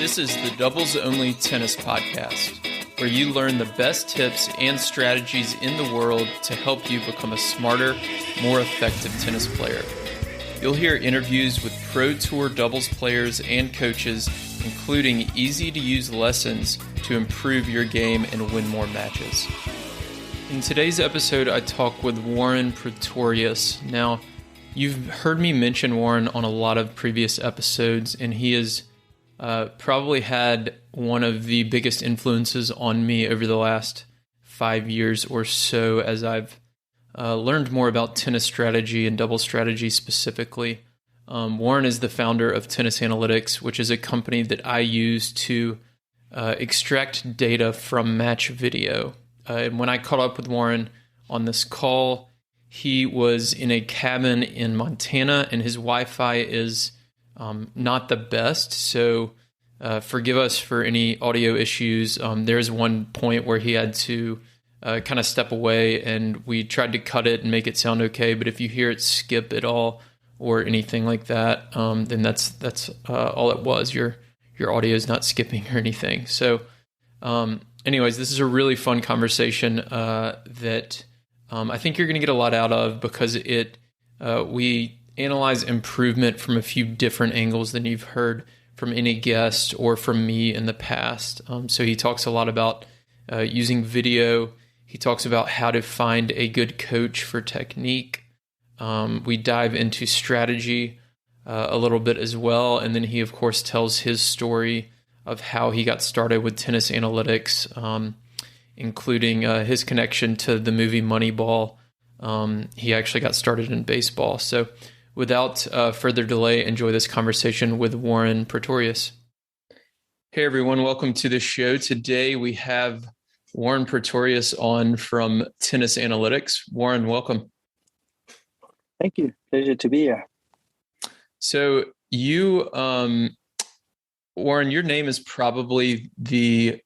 This is the Doubles Only Tennis Podcast, where you learn the best tips and strategies in the world to help you become a smarter, more effective tennis player. You'll hear interviews with Pro Tour doubles players and coaches, including easy-to-use lessons to improve your game and win more matches. In today's episode, I talk with Warren Pretorius. Now, you've heard me mention Warren on a lot of previous episodes, and he has probably had one of the biggest influences on me over the last 5 years or so as I've learned more about tennis strategy and double strategy specifically. Warren is the founder of Tennis Analytics, which is a company that I use to extract data from match video. And when I caught up with Warren on this call, he was in a cabin in Montana, and his Wi-Fi is not the best, so forgive us for any audio issues. There's one point where he had to kind of step away, and we tried to cut it and make it sound okay, but if you hear it skip at all or anything like that, then that's all it was. Your audio is not skipping or anything. So anyways, this is a really fun conversation that I think you're going to get a lot out of, because we analyze improvement from a few different angles than you've heard from any guest or from me in the past. So he talks a lot about using video. He talks about how to find a good coach for technique. We dive into strategy a little bit as well. And then he, of course, tells his story of how he got started with tennis analytics, including his connection to the movie Moneyball. He actually got started in baseball. So without further delay, enjoy this conversation with Warren Pretorius. Hey, everyone. Welcome to the show. Today, we have Warren Pretorius on from Tennis Analytics. Warren, welcome. Thank you. Pleasure to be here. So you, Warren, your name is probably the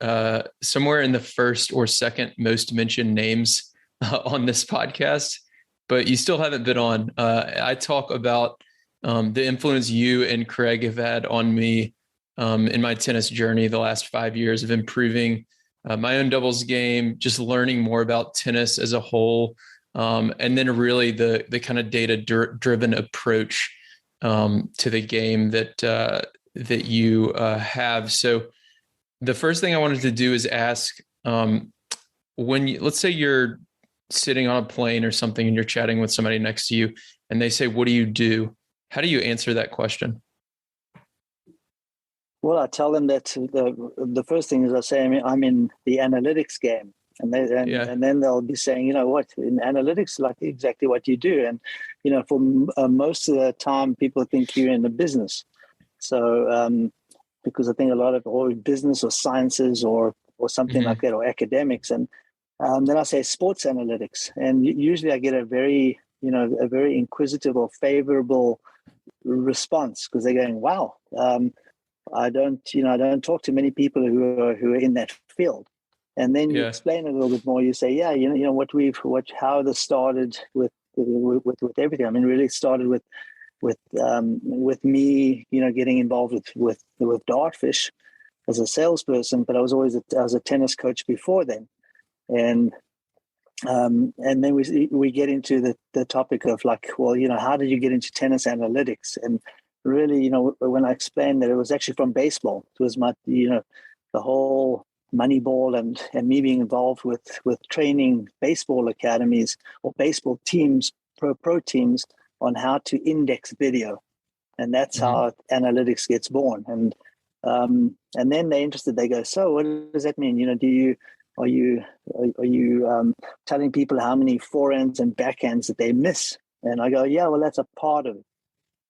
somewhere in the first or second most mentioned names on this podcast, but you still haven't been on. I talk about the influence you and Craig have had on me in my tennis journey the last 5 years of improving my own doubles game, just learning more about tennis as a whole, and then really the kind of data-driven approach to the game that you have. So the first thing I wanted to do is ask, let's say you're sitting on a plane or something and you're chatting with somebody next to you and they say, "What do you do?" How do you answer that question? Well, I tell them that the first thing is I say, I'm in the analytics game. And then they'll be saying, you know what, in analytics, like exactly what you do. And, for most of the time, people think you're in the business. So because I think a lot of or business or sciences or something like that, or academics. And then I say sports analytics. And usually I get a very inquisitive or favorable response, because they're going, wow, I don't talk to many people who are in that field. And then you explain a little bit more. You say, how this started with everything. I mean, really started with me, getting involved with Dartfish as a salesperson, but I was always a tennis coach before then. And then we get into the topic of like, well, how did you get into tennis analytics? And really, when I explained that it was actually from baseball, it was my, the whole Moneyball and me being involved with training baseball academies or baseball teams, pro teams, on how to index video. And that's how analytics gets born. And then they're interested. They go, so what does that mean? Are you telling people how many forehands and backhands that they miss? And I go, yeah, well, that's a part of it.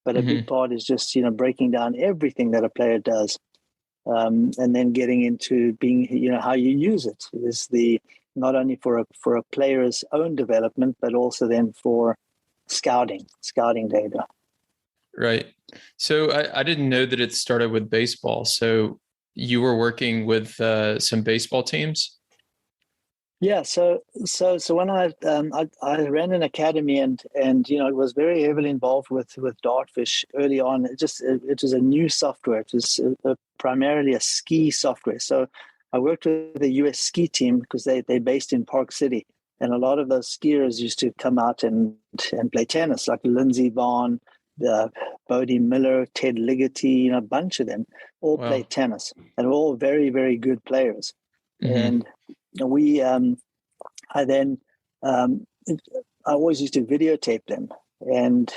But a big part is just, breaking down everything that a player does. And then getting into being, how you use it is not only for a player's own development, but also then for scouting data. Right. So I didn't know that it started with baseball. So you were working with some baseball teams? Yeah, so when I ran an academy and was very heavily involved with Dartfish early on. It was a new software. It was primarily a ski software. So I worked with the US ski team because they're based in Park City. And a lot of those skiers used to come out and play tennis, like Lindsey Vonn, Bodie Miller, Ted Ligety, a bunch of them all played tennis, and were all very, very good players. And we, I always used to videotape them. And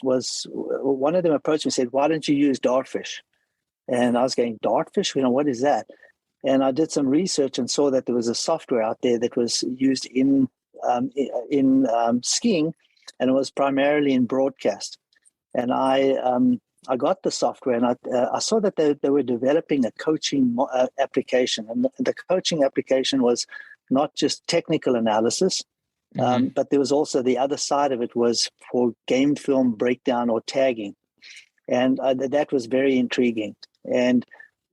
one of them approached me and said, "Why don't you use Dartfish?" And I was going, "Dartfish? What is that?" And I did some research and saw that there was a software out there that was used in skiing, and it was primarily in broadcast. And I got the software, and I saw that they were developing a coaching application, and the coaching application was not just technical analysis, but there was also the other side of it was for game film breakdown or tagging, and that was very intriguing. And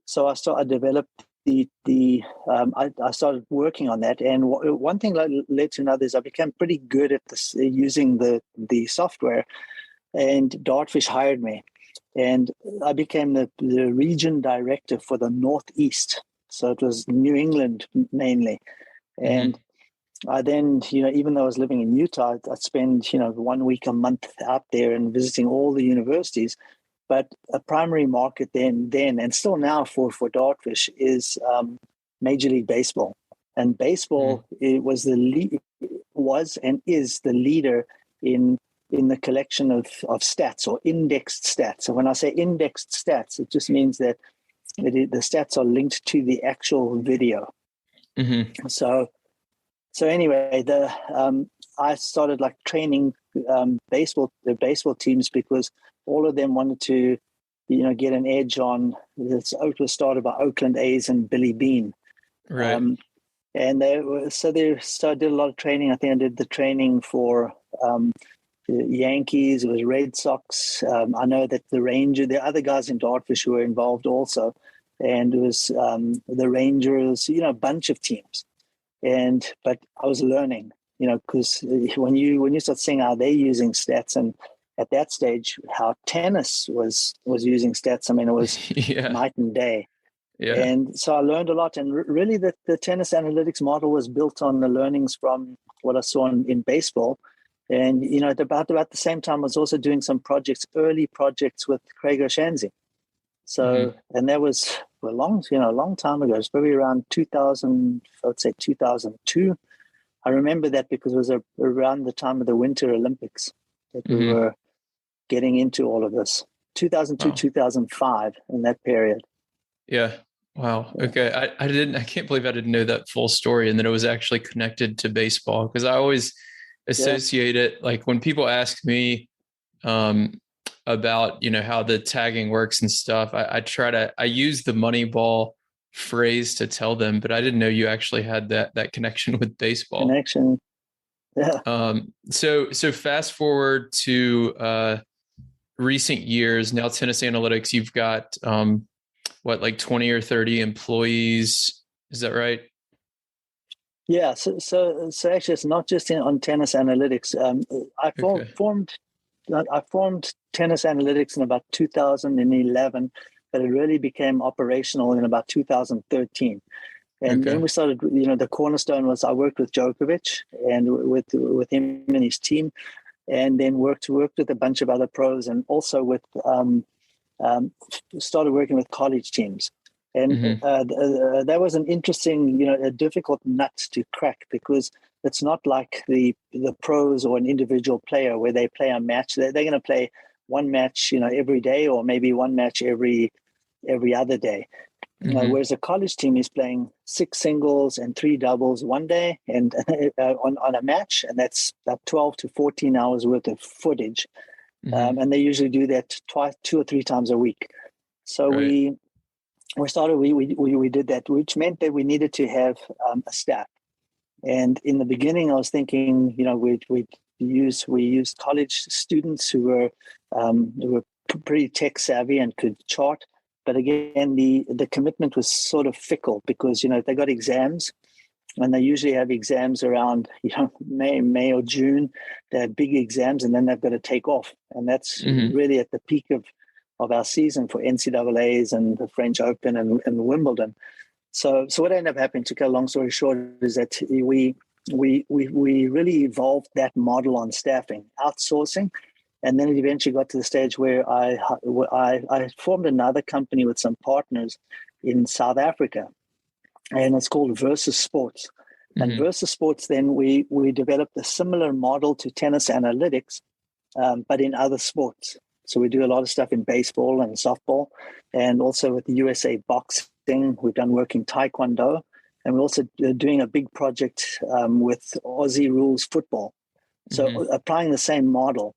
so I developed I started working on that, and one thing led to another. Is I became pretty good at this, using the software, and Dartfish hired me, and I became the region director for the Northeast. So it was New England mainly, and I then, even though I was living in Utah, I'd spend 1 week a month out there and visiting all the universities. But a primary market then and still now for Dartfish is Major League Baseball. And baseball it was and is the leader in the collection of stats or indexed stats. So when I say indexed stats, it just means that the stats are linked to the actual video. So anyway, I started training the baseball teams because all of them wanted to, get an edge on this. It was started by Oakland A's and Billy Beane. Right. And so I did a lot of training. I think I did the training for the Yankees, it was Red Sox. I know that the other guys in Dartfish who were involved also. And it was the Rangers, a bunch of teams. But I was learning, because when you start seeing how they're using stats, and at that stage, how tennis was using stats, it was night and day. Yeah. And so I learned a lot. And really the tennis analytics model was built on the learnings from what I saw in baseball. And, at about the same time, I was also doing some early projects with Craig O'Shaughnessy. So, and that was a long time ago. It was probably around 2000, I would say 2002. I remember that because it was around the time of the Winter Olympics that we were getting into all of this. 2002, 2005, in that period. Yeah. Wow. Okay. I can't believe I didn't know that full story, and that it was actually connected to baseball, because I always associate it, like when people ask me about, how the tagging works and stuff, I use the Moneyball phrase to tell them, but I didn't know you actually had that connection with baseball. Connection. Yeah. So fast forward to recent years, now Tennis Analytics, you've got 20 or 30 employees. Is that right? Yeah. So actually, it's not just on Tennis Analytics. I formed Tennis Analytics in about 2011, but it really became operational in about 2013. And then we started, the cornerstone was I worked with Djokovic and with him and his team, and then worked with a bunch of other pros, and also with started working with college teams. And that was an interesting, a difficult nut to crack, because it's not like the pros or an individual player where they play a match. They're going to play one match, every day, or maybe one match every other day. Whereas a college team is playing 6 singles and 3 doubles one day and on a match, and that's about 12 to 14 hours worth of footage. And they usually do that 2 or 3 times a week. So we did that, which meant that we needed to have a staff. And in the beginning, I was thinking, we used college students who were pretty tech savvy and could chart. But again, the commitment was sort of fickle, because they got exams, and they usually have exams around May or June. They have big exams, and then they've got to take off, and that's really at the peak of our season for NCAAs and the French Open and Wimbledon. So what ended up happening, to cut a long story short, is that we really evolved that model on staffing, outsourcing, and then it eventually got to the stage where I formed another company with some partners in South Africa, and it's called Versus Sports. And Versus Sports, then we developed a similar model to tennis analytics, but in other sports. So we do a lot of stuff in baseball and softball, and also with the USA boxing. We've done work in taekwondo, and we're also doing a big project with Aussie rules football. So applying the same model.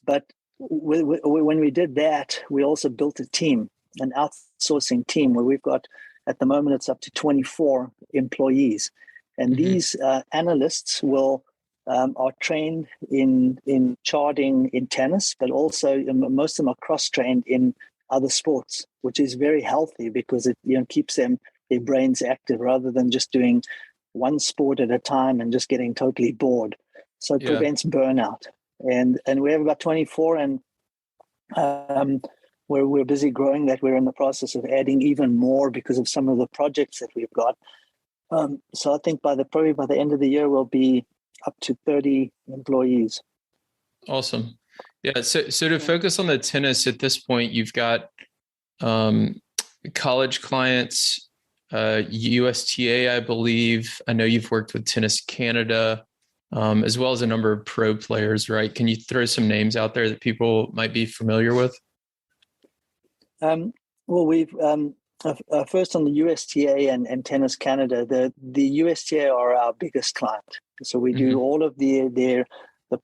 But when we did that, we also built a team, an outsourcing team, where we've got, at the moment, it's up to 24 employees. And these analysts are trained in charting in tennis, but also most of them are cross-trained in other sports, which is very healthy because it keeps their brains active rather than just doing one sport at a time and just getting totally bored. So it prevents burnout. And we have about 24, and we're busy growing that. We're in the process of adding even more because of some of the projects that we've got. So I think probably by the end of the year, we'll be up to 30 employees. Awesome. Yeah. So to focus on the tennis at this point, you've got college clients, USTA, I believe. I know you've worked with Tennis Canada, as well as a number of pro players, right? Can you throw some names out there that people might be familiar with? Well, we've first on the USTA and Tennis Canada. The USTA are our biggest client, so we do all of the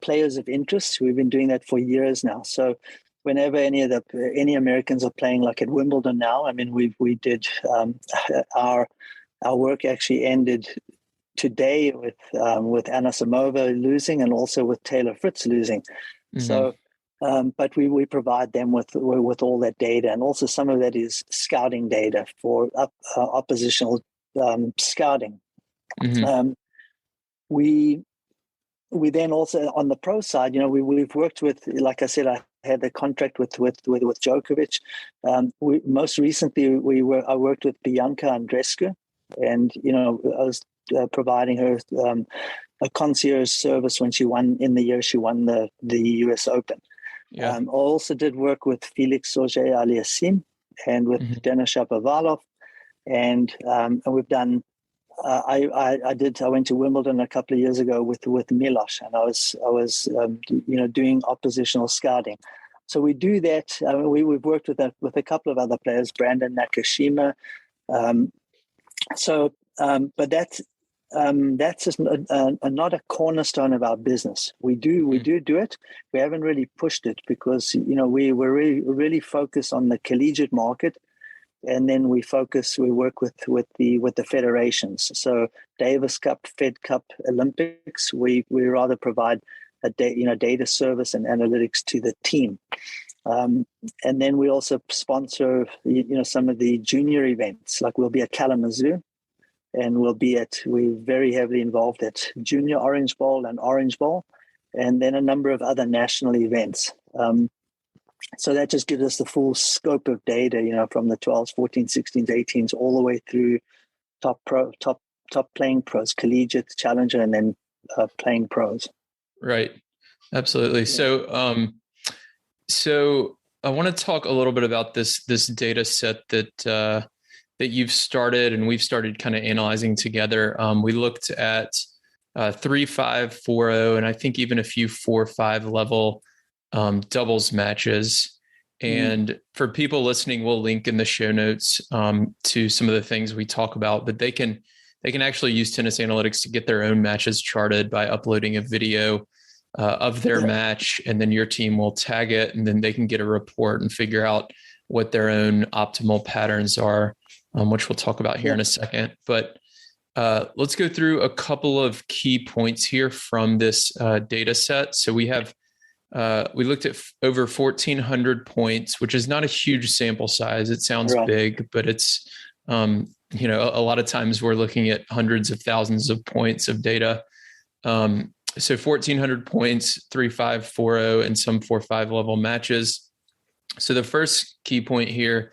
players of interest. We've been doing that for years now. So whenever any Americans are playing, like at Wimbledon now, I mean, we did our work actually ended today with Anna Samova losing and also with Taylor Fritz losing. So. But we provide them with all that data, and also some of that is scouting data for oppositional scouting. We then also on the pro side, we've worked with, like I said, I had the contract with Djokovic. Most recently I worked with Bianca Andreescu, and I was providing her a concierge service when she won the US Open. I also did work with Felix Auger-Aliassime and with Denis Shapovalov, and we've done. I went to Wimbledon a couple of years ago with Milos, and I was doing oppositional scouting. So we do that. We've worked with a couple of other players, Brandon Nakashima. But that's just not a cornerstone of our business. We do it. We haven't really pushed it because we're really focused on the collegiate market, and then we work with the federations. So Davis Cup, Fed Cup, Olympics, we rather provide a data service and analytics to the team. And then we also sponsor some of the junior events, like we'll be at Kalamazoo. And we're very heavily involved at Junior Orange Bowl and Orange Bowl, and then a number of other national events. So that just gives us the full scope of data, from the 12s, 14s, 16s, 18s, all the way through top playing pros, collegiate, challenger, and then playing pros. Right. Absolutely. Yeah. So I want to talk a little bit about this data set that you've started and we've started kind of analyzing together. We looked at 3, 5, 4, 0, and I think even a few 4, 5 level doubles matches. And for people listening, we'll link in the show notes to some of the things we talk about, but they can actually use Tennis Analytics to get their own matches charted by uploading a video of their match, and then your team will tag it, and then they can get a report and figure out what their own optimal patterns are, which we'll talk about here in a second. But let's go through a couple of key points here from this data set. So we looked at over 1,400 points, which is not a huge sample size. It sounds big, but it's, a lot of times we're looking at hundreds of thousands of points of data. So 1,400 points, 3, 5, 4, 0, and some 4, 5 level matches. So the first key point here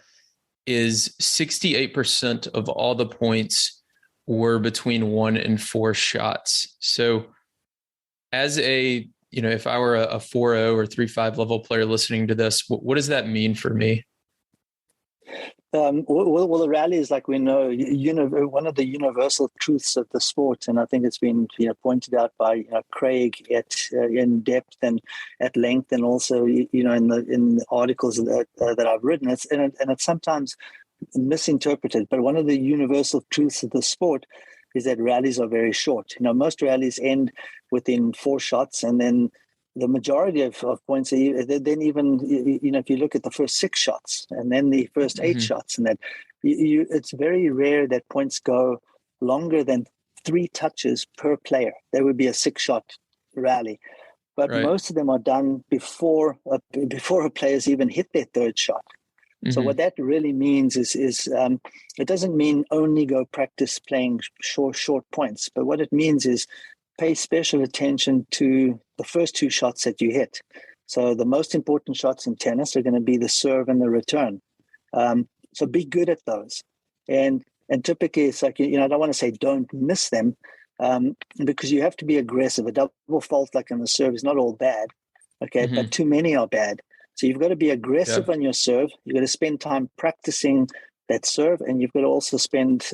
is 68% of all the points were between 1 and 4 shots. So as if I were a 4.0 or 3.5 level player listening to this, what does that mean for me? Well, the rally is, like we know, one of the universal truths of the sport, and I think it's been pointed out by Craig in depth and at length, and also in the articles that I've written. It's sometimes misinterpreted, but one of the universal truths of the sport is that rallies are very short. Most rallies end within 4 shots, and then the majority of points, then even, if you look at the first 6 shots and then the first 8 shots, and that it's very rare that points go longer than 3 touches per player. There would be a 6-shot rally, but most of them are done before a player's even hit their 3rd shot. So what that really means is it doesn't mean only go practice playing short points, but what it means is pay special attention to the first 2 shots that you hit. So the most important shots in tennis are going to be the serve and the return. So be good at those. And typically it's like, I don't want to say don't miss them, because you have to be aggressive. A double fault like on the serve is not all bad, okay, but too many are bad. So you've got to be aggressive on your serve. You've got to spend time practicing that serve, and you've got to also spend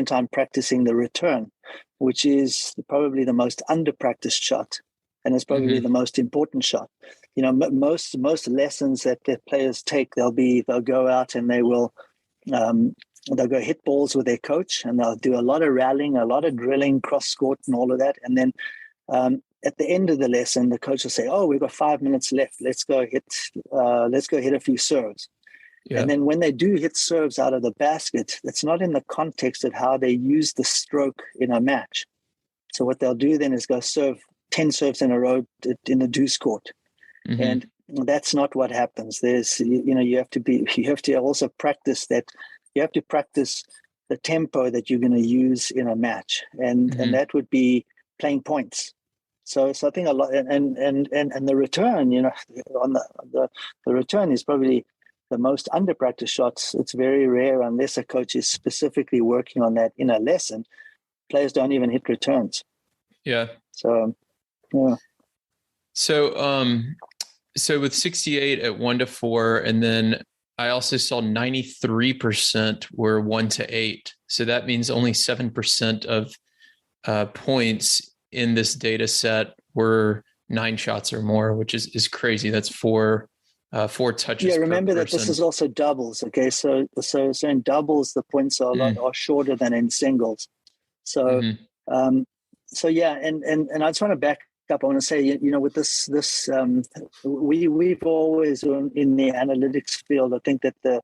time practicing the return, which is probably the most under-practiced shot, and it's probably the most important shot. Most lessons that players take, they'll go out and they'll go hit balls with their coach, and they'll do a lot of rallying, a lot of drilling, cross-court, and all of that, and then at the end of the lesson, the coach will say, "Oh, we've got 5 minutes left. Let's go hit a few serves." Yeah. And then when they do hit serves out of the basket, it's not in the context of how they use the stroke in a match. So what they'll do then is go serve 10 serves in a row in the deuce court. And that's not what happens. There's, you have to also practice that. You have to practice the tempo that you're going to use in a match. And that would be playing points. So I think a lot, and the return, on the return is probably the most under-practiced shots. It's very rare, unless a coach is specifically working on that in a lesson. Players don't even hit returns. Yeah. So, yeah. So with 68 at 1-4, and then I also saw 93% were 1-8. So that means only 7% of points in this data set were 9 shots or more, which is crazy. That's 4 touches. Yeah, remember that this is also doubles. Okay, so in doubles the points are are shorter than in singles. So yeah, and I just want to back up. I want to say, with this we've always in the analytics field, I think that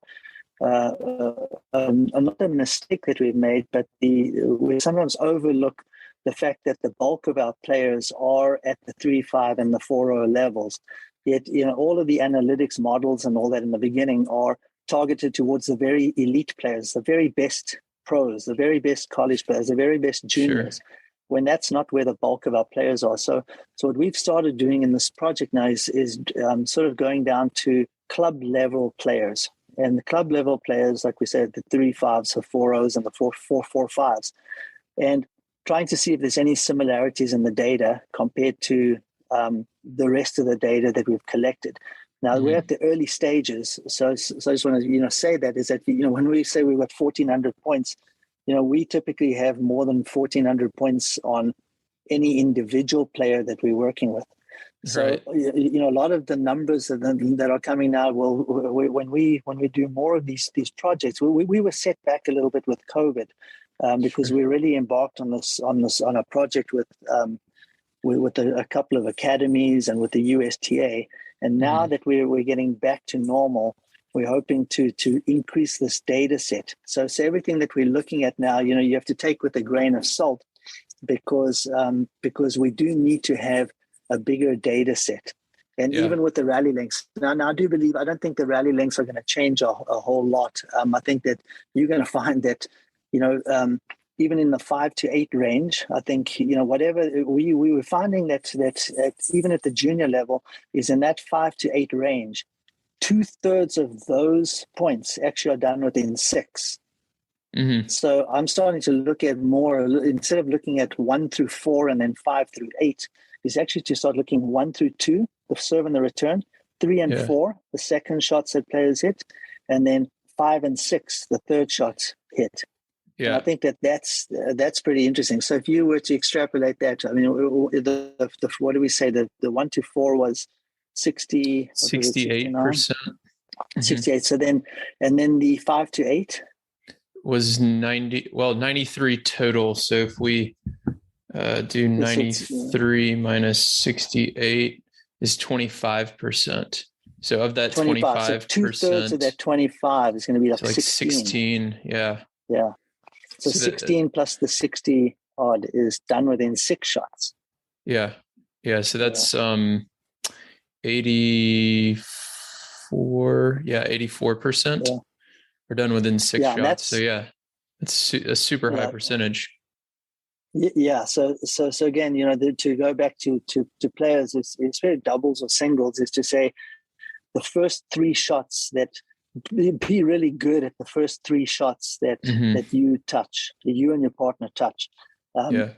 another mistake that we've made, but we sometimes overlook the fact that the bulk of our players are at the 3.5 and the 4.0 levels. Yet, all of the analytics models and all that in the beginning are targeted towards the very elite players, the very best pros, the very best college players, the very best juniors, when that's not where the bulk of our players are. So what we've started doing in this project now is sort of going down to club level players. And the club level players, like we said, the 3.5s, the 4.0s, and the 4.5s. And trying to see if there's any similarities in the data compared to the rest of the data that we've collected. Now, we're at the early stages. So I just want to, say that is that, when we say we've got 1,400 points, we typically have more than 1,400 points on any individual player that we're working with. So, a lot of the numbers that are coming now, when we do more of these projects, we were set back a little bit with COVID because we really embarked on a project with a couple of academies and with the USTA. And now that we're getting back to normal, we're hoping to increase this data set. So everything that we're looking at now, you have to take with a grain of salt because we do need to have a bigger data set. And even with the rally lengths, now I don't think the rally lengths are going to change a whole lot. I think that you're going to find that, even in the 5 to 8 range, I think, whatever we were finding that even at the junior level is in that 5 to 8 range. 2/3 of those points actually are done within 6. Mm-hmm. So I'm starting to look at more, instead of looking at 1 through 4 and then 5 through 8, is actually to start looking 1 through 2, the serve and the return, 3 and 4, the second shots that players hit, and then 5 and 6, the third shots hit. Yeah. And I think that's pretty interesting. So if you were to extrapolate that, I mean, what do we say? The 1 to 4 was 68%. 68. So then, and then the 5 to 8 was 93 total. So if we do 93 minus 68 is 25%. So of that 25%, so 2/3 of that 25 is going to be like 16. Yeah. Yeah. So 16 plus the 60 odd is done within 6 shots. Yeah. Yeah. So that's 84. Yeah. 84% are done within 6 shots. So it's a super high percentage. Yeah. So again, to go back to players, it's very doubles or singles, is to say the first 3 shots that be really good at the first 3 shots that you touch, that you and your partner touch. And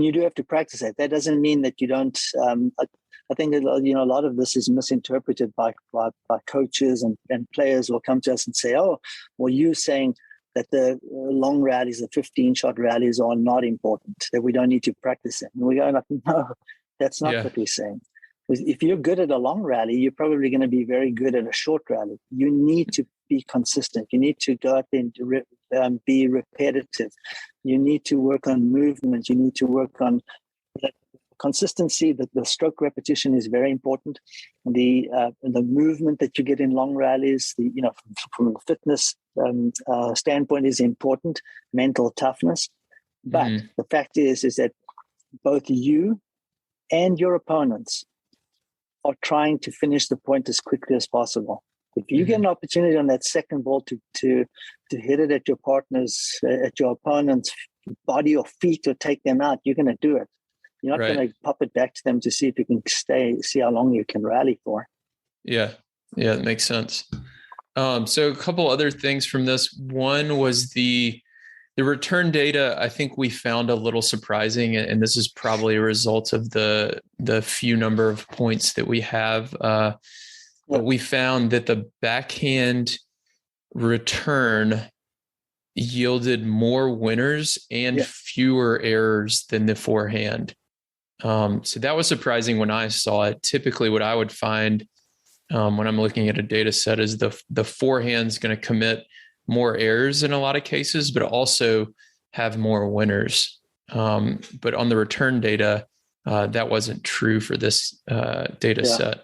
you do have to practice that. That doesn't mean that you don't. I think that, a lot of this is misinterpreted by coaches, and players will come to us and say, "Oh, well, you're saying that the long rallies, the 15-shot rallies, are not important, that we don't need to practice them." And we go like, "No, that's not what we're saying. If you're good at a long rally, you're probably going to be very good at a short rally. You need to be consistent. You need to go out there and be repetitive. You need to work on movement. You need to work on consistency. The stroke repetition is very important. The movement that you get in long rallies, from a fitness standpoint, is important. Mental toughness. But the fact is that both you and your opponents are trying to finish the point as quickly as possible. If you get an opportunity on that second ball to hit it at your opponent's body or feet, or take them out, you're going to do it. You're not going to pop it back to them to see if you can see how long you can rally for. Yeah, that makes sense. So a couple other things from this. One was the return data. I think we found a little surprising, and this is probably a result of the few number of points that we have. But we found that the backhand return yielded more winners and fewer errors than the forehand. So that was surprising when I saw it. Typically what I would find when I'm looking at a data set is the forehand's going to commit more errors in a lot of cases, but also have more winners. But on the return data, that wasn't true for this data set.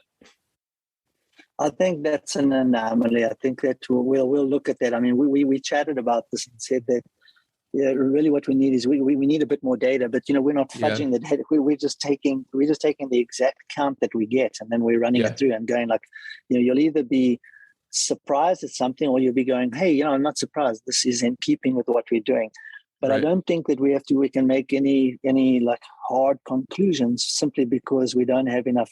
I think that's an anomaly. I think that we'll look at that. I mean, we chatted about this and said that really what we need is we need a bit more data, but we're not fudging the data. We're just taking the exact count that we get, and then we're running it through and going like, you'll either be surprised at something, or you'll be going, hey, I'm not surprised. This is in keeping with what we're doing. But I don't think that we can make any like hard conclusions simply because we don't have enough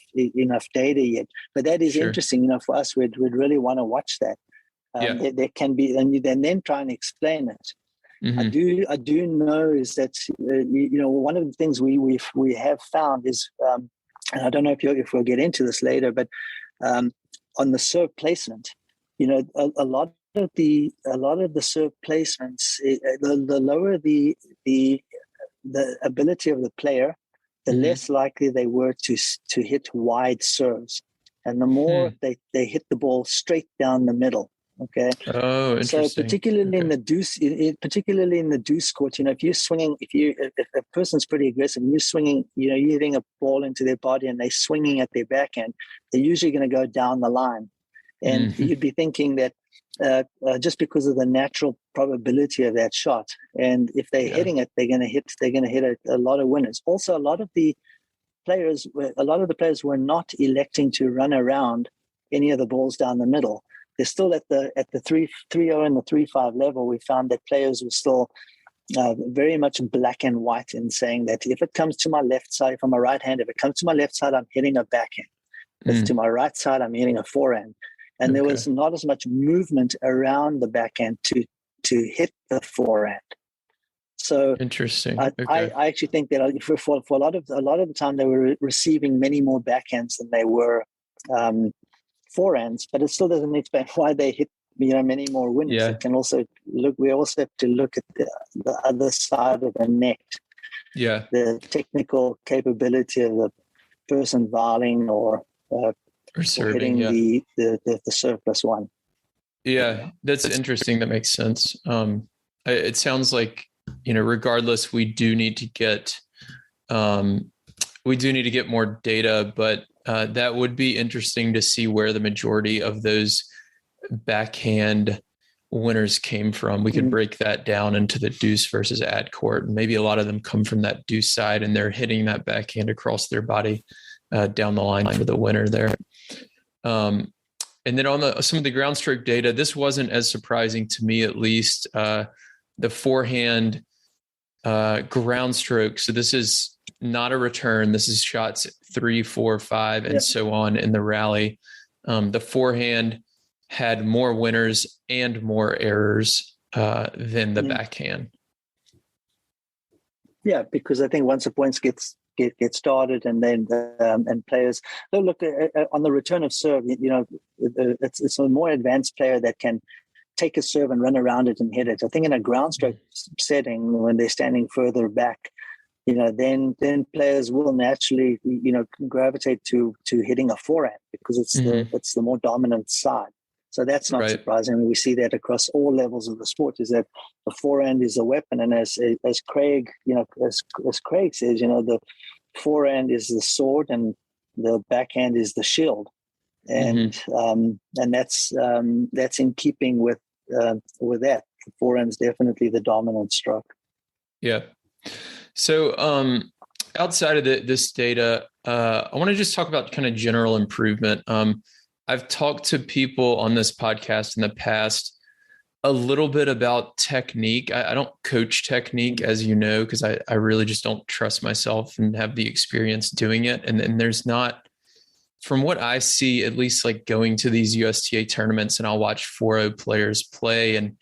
data yet. But that is interesting. For us, we'd really want to watch that. There can be, and then try and explain it. I do know is that one of the things we have found is, and I don't know if we'll get into this later, but on the serve placement, a lot of the serve placements, the lower the ability of the player, the less likely they were to hit wide serves, and the more they hit the ball straight down the middle. Okay. Oh, interesting. So particularly in the deuce court, if you're swinging, if a person's pretty aggressive and you're swinging, you're hitting a ball into their body and they're swinging at their backhand, they're usually going to go down the line, and you'd be thinking that just because of the natural probability of that shot, and if they're hitting it, they're going to hit a lot of winners. Also, a lot of the players were not electing to run around any of the balls down the middle. They're still at the 3-0 and the 3-5 level. We found that players were still very much black and white in saying that if it comes to my left side, if I'm a right hand, if it comes to my left side, I'm hitting a backhand. If to my right side, I'm hitting a forehand. And there was not as much movement around the backhand to hit the forehand. So interesting. I actually think that for a lot of the time they were receiving many more backhands than they were forehands, but it still doesn't explain why they hit many more winners. Yeah. It can also we also have to look at the other side of the net. Yeah. The technical capability of the person volleying or serving, hitting the serve plus one. Yeah, that's interesting. That makes sense. It sounds like, regardless, we do need to get more data, but that would be interesting to see where the majority of those backhand winners came from. We could break that down into the deuce versus ad court. And maybe a lot of them come from that deuce side and they're hitting that backhand across their body down the line for the winner there. And then on some of the ground stroke data, this wasn't as surprising to me, at least. The forehand ground stroke. So this is not a return. This is shots 3, 4, 5, and so on in the rally. The forehand had more winners and more errors than the backhand. Yeah, because I think once the points get started, and then and players look on the return of serve. It's a more advanced player that can take a serve and run around it and hit it. I think in a ground stroke setting, when they're standing further back, then players will naturally gravitate to hitting a forehand because it's the more dominant side. So that's not surprising. We see that across all levels of the sport, is that the forehand is a weapon. And as Craig, as Craig says, the forehand is the sword and the backhand is the shield. And and that's in keeping with that. The forehand is definitely the dominant stroke. Yeah. So outside of this data, I want to just talk about kind of general improvement. I've talked to people on this podcast in the past a little bit about technique. I don't coach technique, as you know, because I really just don't trust myself and have the experience doing it. And there's not, from what I see, at least like going to these USTA tournaments, and I'll watch 4-0 players play, and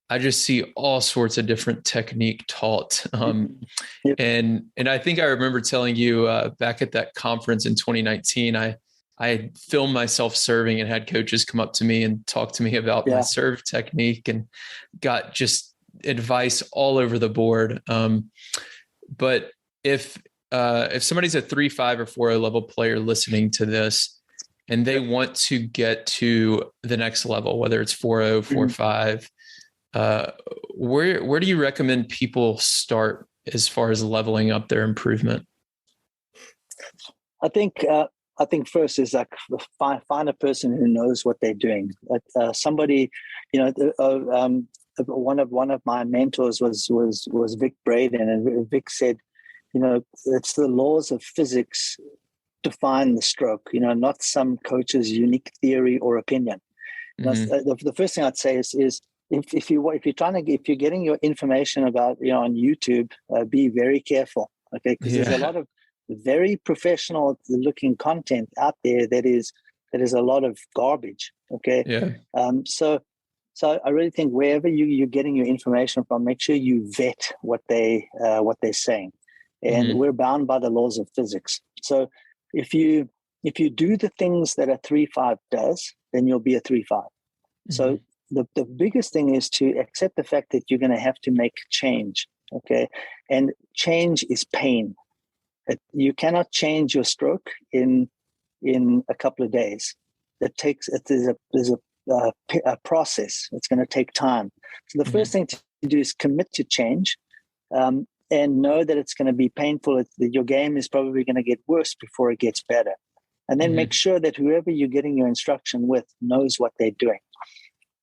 I just see all sorts of different technique taught. And I think I remember telling you back at that conference in 2019, I filmed myself serving and had coaches come up to me and talk to me about my serve technique, and got just advice all over the board. But if somebody's a 3-5 or 4-0 level player listening to this and they want to get to the next level, whether it's 4-0, 4-5, where do you recommend people start as far as leveling up their improvement? I think first is like find a person who knows what they're doing. Somebody, one of my mentors was Vic Braden, and Vic said, it's the laws of physics define the stroke. Not some coach's unique theory or opinion. The first thing I'd say is if you're getting your information about on YouTube, be very careful. Okay, because there's a lot of very professional looking content out there that is a lot of garbage. Okay. Yeah. So I really think wherever you're getting your information from, make sure you vet what they're saying. And we're bound by the laws of physics. So if you do the things that a 3-5 does, then you'll be a 3-5. So the biggest thing is to accept the fact that you're going to have to make change. Okay. And change is pain. You cannot change your stroke in a couple of days. There's a process. It's going to take time. So the first thing to do is commit to change, and know that it's going to be painful. That your game is probably going to get worse before it gets better. And then make sure that whoever you're getting your instruction with knows what they're doing.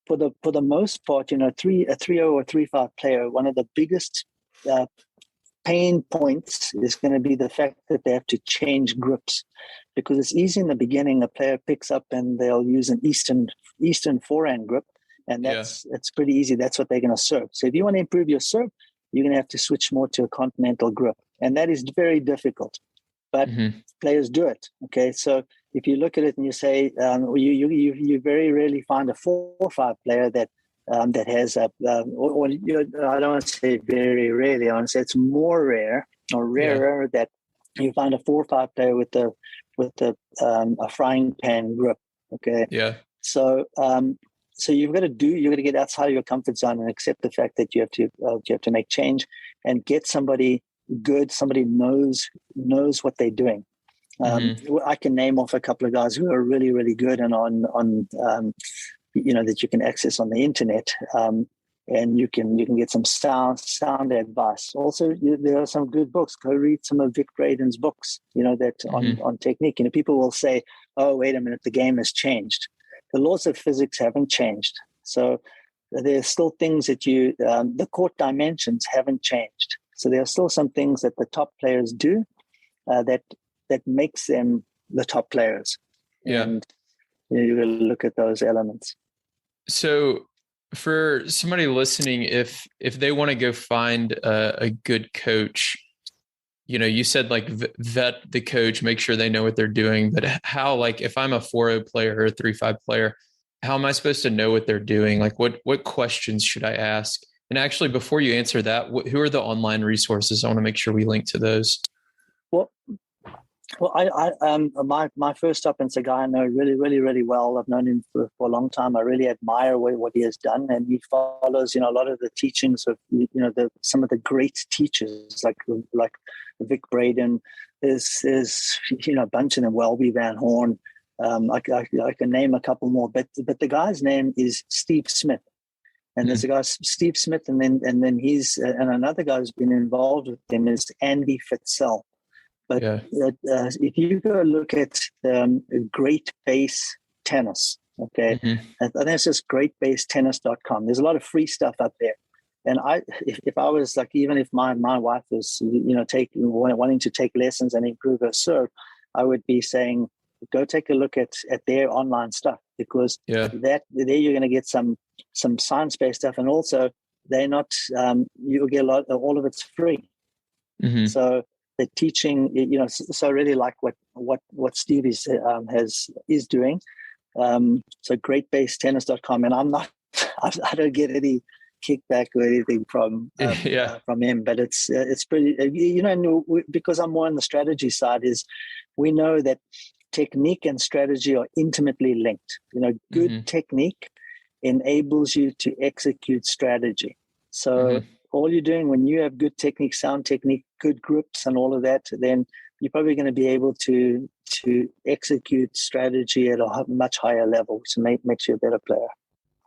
For the most part, a 3-0 or 3-5 player, one of the biggest pain points is going to be the fact that they have to change grips, because it's easy in the beginning. A player picks up and they'll use an Eastern forehand grip, and it's pretty easy. That's what they're going to serve. So if you want to improve your serve, you're going to have to switch more to a continental grip, and that is very difficult. But players do it. Okay, so if you look at it and you say, you very rarely find a 4-5 player that has a, I don't want to say very rarely, I want to say it's more rare or rarer that you find a 4-5 player with a frying pan grip. Okay. Yeah. So you're going to get outside of your comfort zone and accept the fact that you have to make change and get somebody good, somebody knows what they're doing. I can name off a couple of guys who are really, really good and on that you can access on the internet, and you can get some sound advice. Also, there are some good books. Go read some of Vic Braden's books. On technique. People will say, "Oh, wait a minute, the game has changed." The laws of physics haven't changed. So there's still things that the court dimensions haven't changed. So there are still some things that the top players do that makes them the top players. Yeah. And you got to look at those elements. So for somebody listening, if they want to go find a good coach, you said like vet the coach, make sure they know what they're doing, but how, like if I'm a 4-0 player or a 3-5 player, how am I supposed to know what they're doing? Like what questions should I ask? And actually, before you answer that, who are the online resources? I want to make sure we link to those. Well, my first stop, and it's a guy I know really, really, really well. I've known him for a long time. I really admire what he has done, and he follows, a lot of the teachings of, some of the great teachers like Vic Braden. There's a bunch of them. Welby Van Horn. I can name a couple more, but the guy's name is Steve Smith, and there's a guy Steve Smith, and then he's and another guy who's been involved with him is Andy Fitzell. But if you go look at Great Base Tennis, okay, I think it's just greatbasetennis.com. There's a lot of free stuff up there. And if I was like, even if my wife was, wanting to take lessons and improve her serve, I would be saying, go take a look at their online stuff, because there you're going to get some science-based stuff, and also they're not. You'll get all of it's free. So the teaching, so I really like what Steve is doing. So greatbasetennis.com, and I don't get any kickback or anything from him, but it's pretty, because I'm more on the strategy side, is we know that technique and strategy are intimately linked. Good technique enables you to execute strategy. So all you're doing when you have good technique, sound technique, good grips and all of that, then you're probably going to be able to execute strategy at a much higher level, which makes you a better player.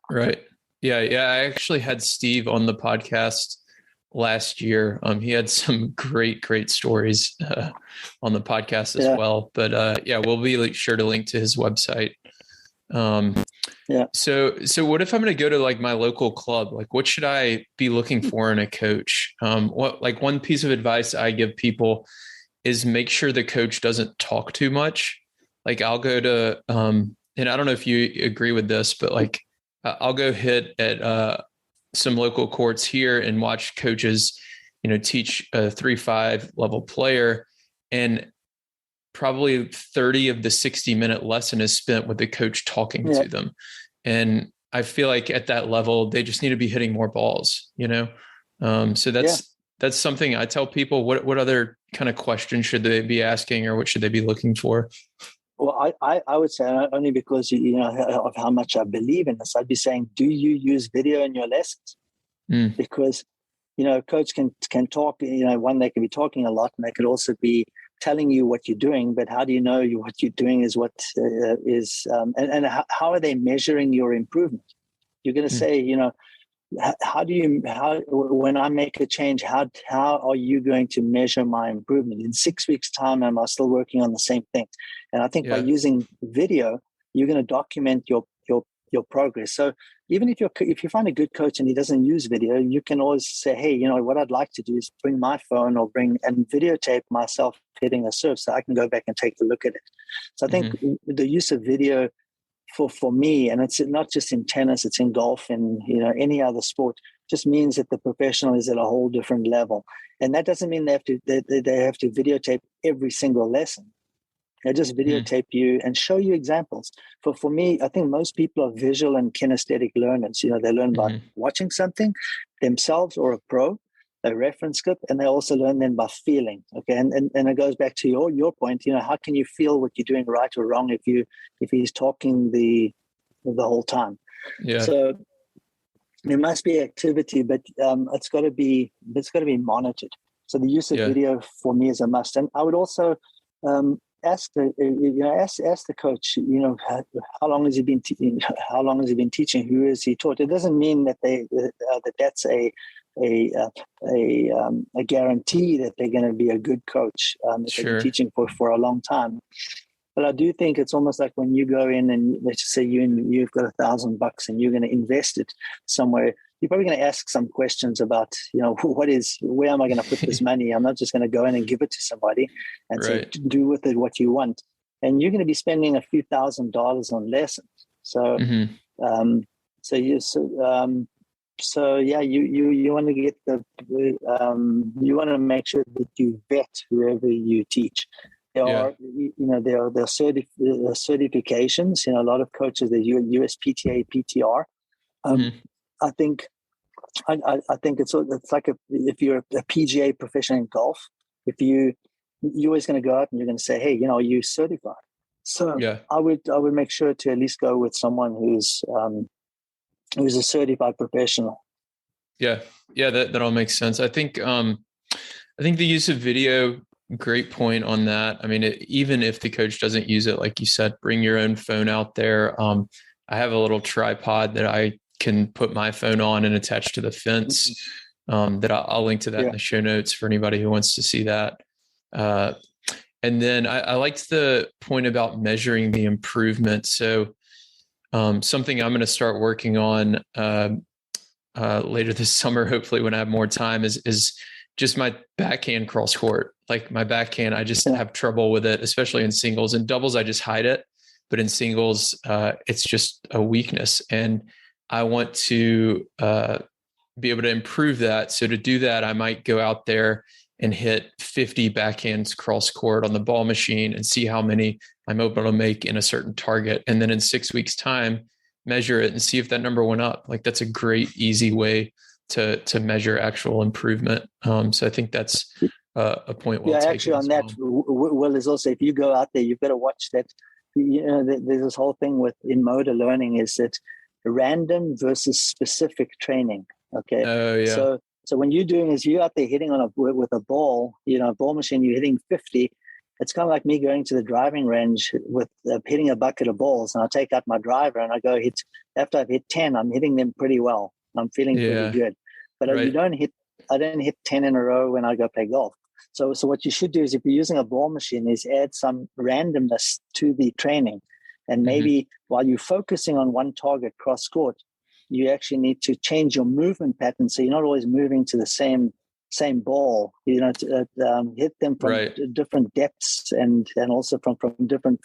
Right. Yeah. I actually had Steve on the podcast last year. He had some great stories on the podcast as well. But we'll be sure to link to his website. So what if I'm going to go to like my local club? Like, what should I be looking for in a coach? One piece of advice I give people is make sure the coach doesn't talk too much. Like I'll go to, and I don't know if you agree with this, but like I'll go hit at some local courts here and watch coaches, teach a 3-5 level player, and probably 30 of the 60-minute lesson is spent with the coach talking to them. And I feel like at that level, they just need to be hitting more balls, So that's something I tell people. What other kind of questions should they be asking, or what should they be looking for? Well, I would say, only because, of how much I believe in this, I'd be saying, do you use video in your lessons? Because, coach can talk, one, they can be talking a lot, and they could also be telling you what you're doing, but how do you know what you're doing is what is, and how are they measuring your improvement? You're going to say, when I make a change, how are you going to measure my improvement? In 6 weeks' time, am I still working on the same thing? And I think by using video, you're going to document your progress. So even if you find a good coach and he doesn't use video, you can always say, hey, what I'd like to do is bring my phone and videotape myself hitting a serve so I can go back and take a look at it. So I think the use of video for me, and it's not just in tennis, it's in golf and any other sport, just means that the professional is at a whole different level. And that doesn't mean they have to videotape every single lesson. They just videotape you and show you examples. For me, I think most people are visual and kinesthetic learners. They learn by watching something themselves or a pro, a reference clip, and they also learn then by feeling. Okay, and it goes back to your point. How can you feel what you're doing right or wrong if he's talking the whole time? Yeah. So there must be activity, but it's got to be monitored. So the use of video for me is a must. And I would also ask the coach, how long has he been teaching? Who has he taught? It doesn't mean that that's a guarantee that they're going to be a good coach if they've been teaching for a long time. But I do think it's almost like when you go in and let's just say you've got $1,000 and you're going to invest it somewhere. You're probably going to ask some questions about, where am I going to put this money? I'm not just going to go in and give it to somebody and say, do with it what you want. And you're going to be spending a few $1,000s on lessons. So, you want to get you want to make sure that you vet whoever you teach. There are certifications. A lot of coaches, the USPTA, PTR. I think it's like if you're a PGA professional in golf, you're always going to go out and you're going to say, hey, are you certified? So I would make sure to at least go with someone who's a certified professional. Yeah, that all makes sense. I think the use of video. Great point on that. I mean, even if the coach doesn't use it, like you said, bring your own phone out there. I have a little tripod that I can put my phone on and attach to the fence. That I'll link to that in the show notes for anybody who wants to see that. And then I liked the point about measuring the improvement. So something I'm going to start working on later this summer, hopefully when I have more time, is just my backhand cross court. Like my backhand, I just have trouble with it, especially in singles. In doubles, I just hide it. But in singles, it's just a weakness. And I want to be able to improve that. So to do that, I might go out there and hit 50 backhands cross court on the ball machine and see how many I'm able to make in a certain target. And then in 6 weeks' time, measure it and see if that number went up. Like that's a great, easy way to measure actual improvement. So I think that's a point well taken. Actually on that, Will, is also if you go out there, you've got to watch that. There's this whole thing in motor learning is that random versus specific training. Okay. Oh yeah. So when you're doing is you're out there hitting with a ball, ball machine, you're hitting 50. It's kind of like me going to the driving range with hitting a bucket of balls, and I take out my driver and I go hit. After I've hit 10, I'm hitting them pretty well. I'm feeling pretty good. But I don't hit 10 in a row when I go play golf. So what you should do is if you're using a ball machine is add some randomness to the training. And maybe while you're focusing on one target cross court, you actually need to change your movement pattern. So you're not always moving to the same ball, to hit them from different depths and also from different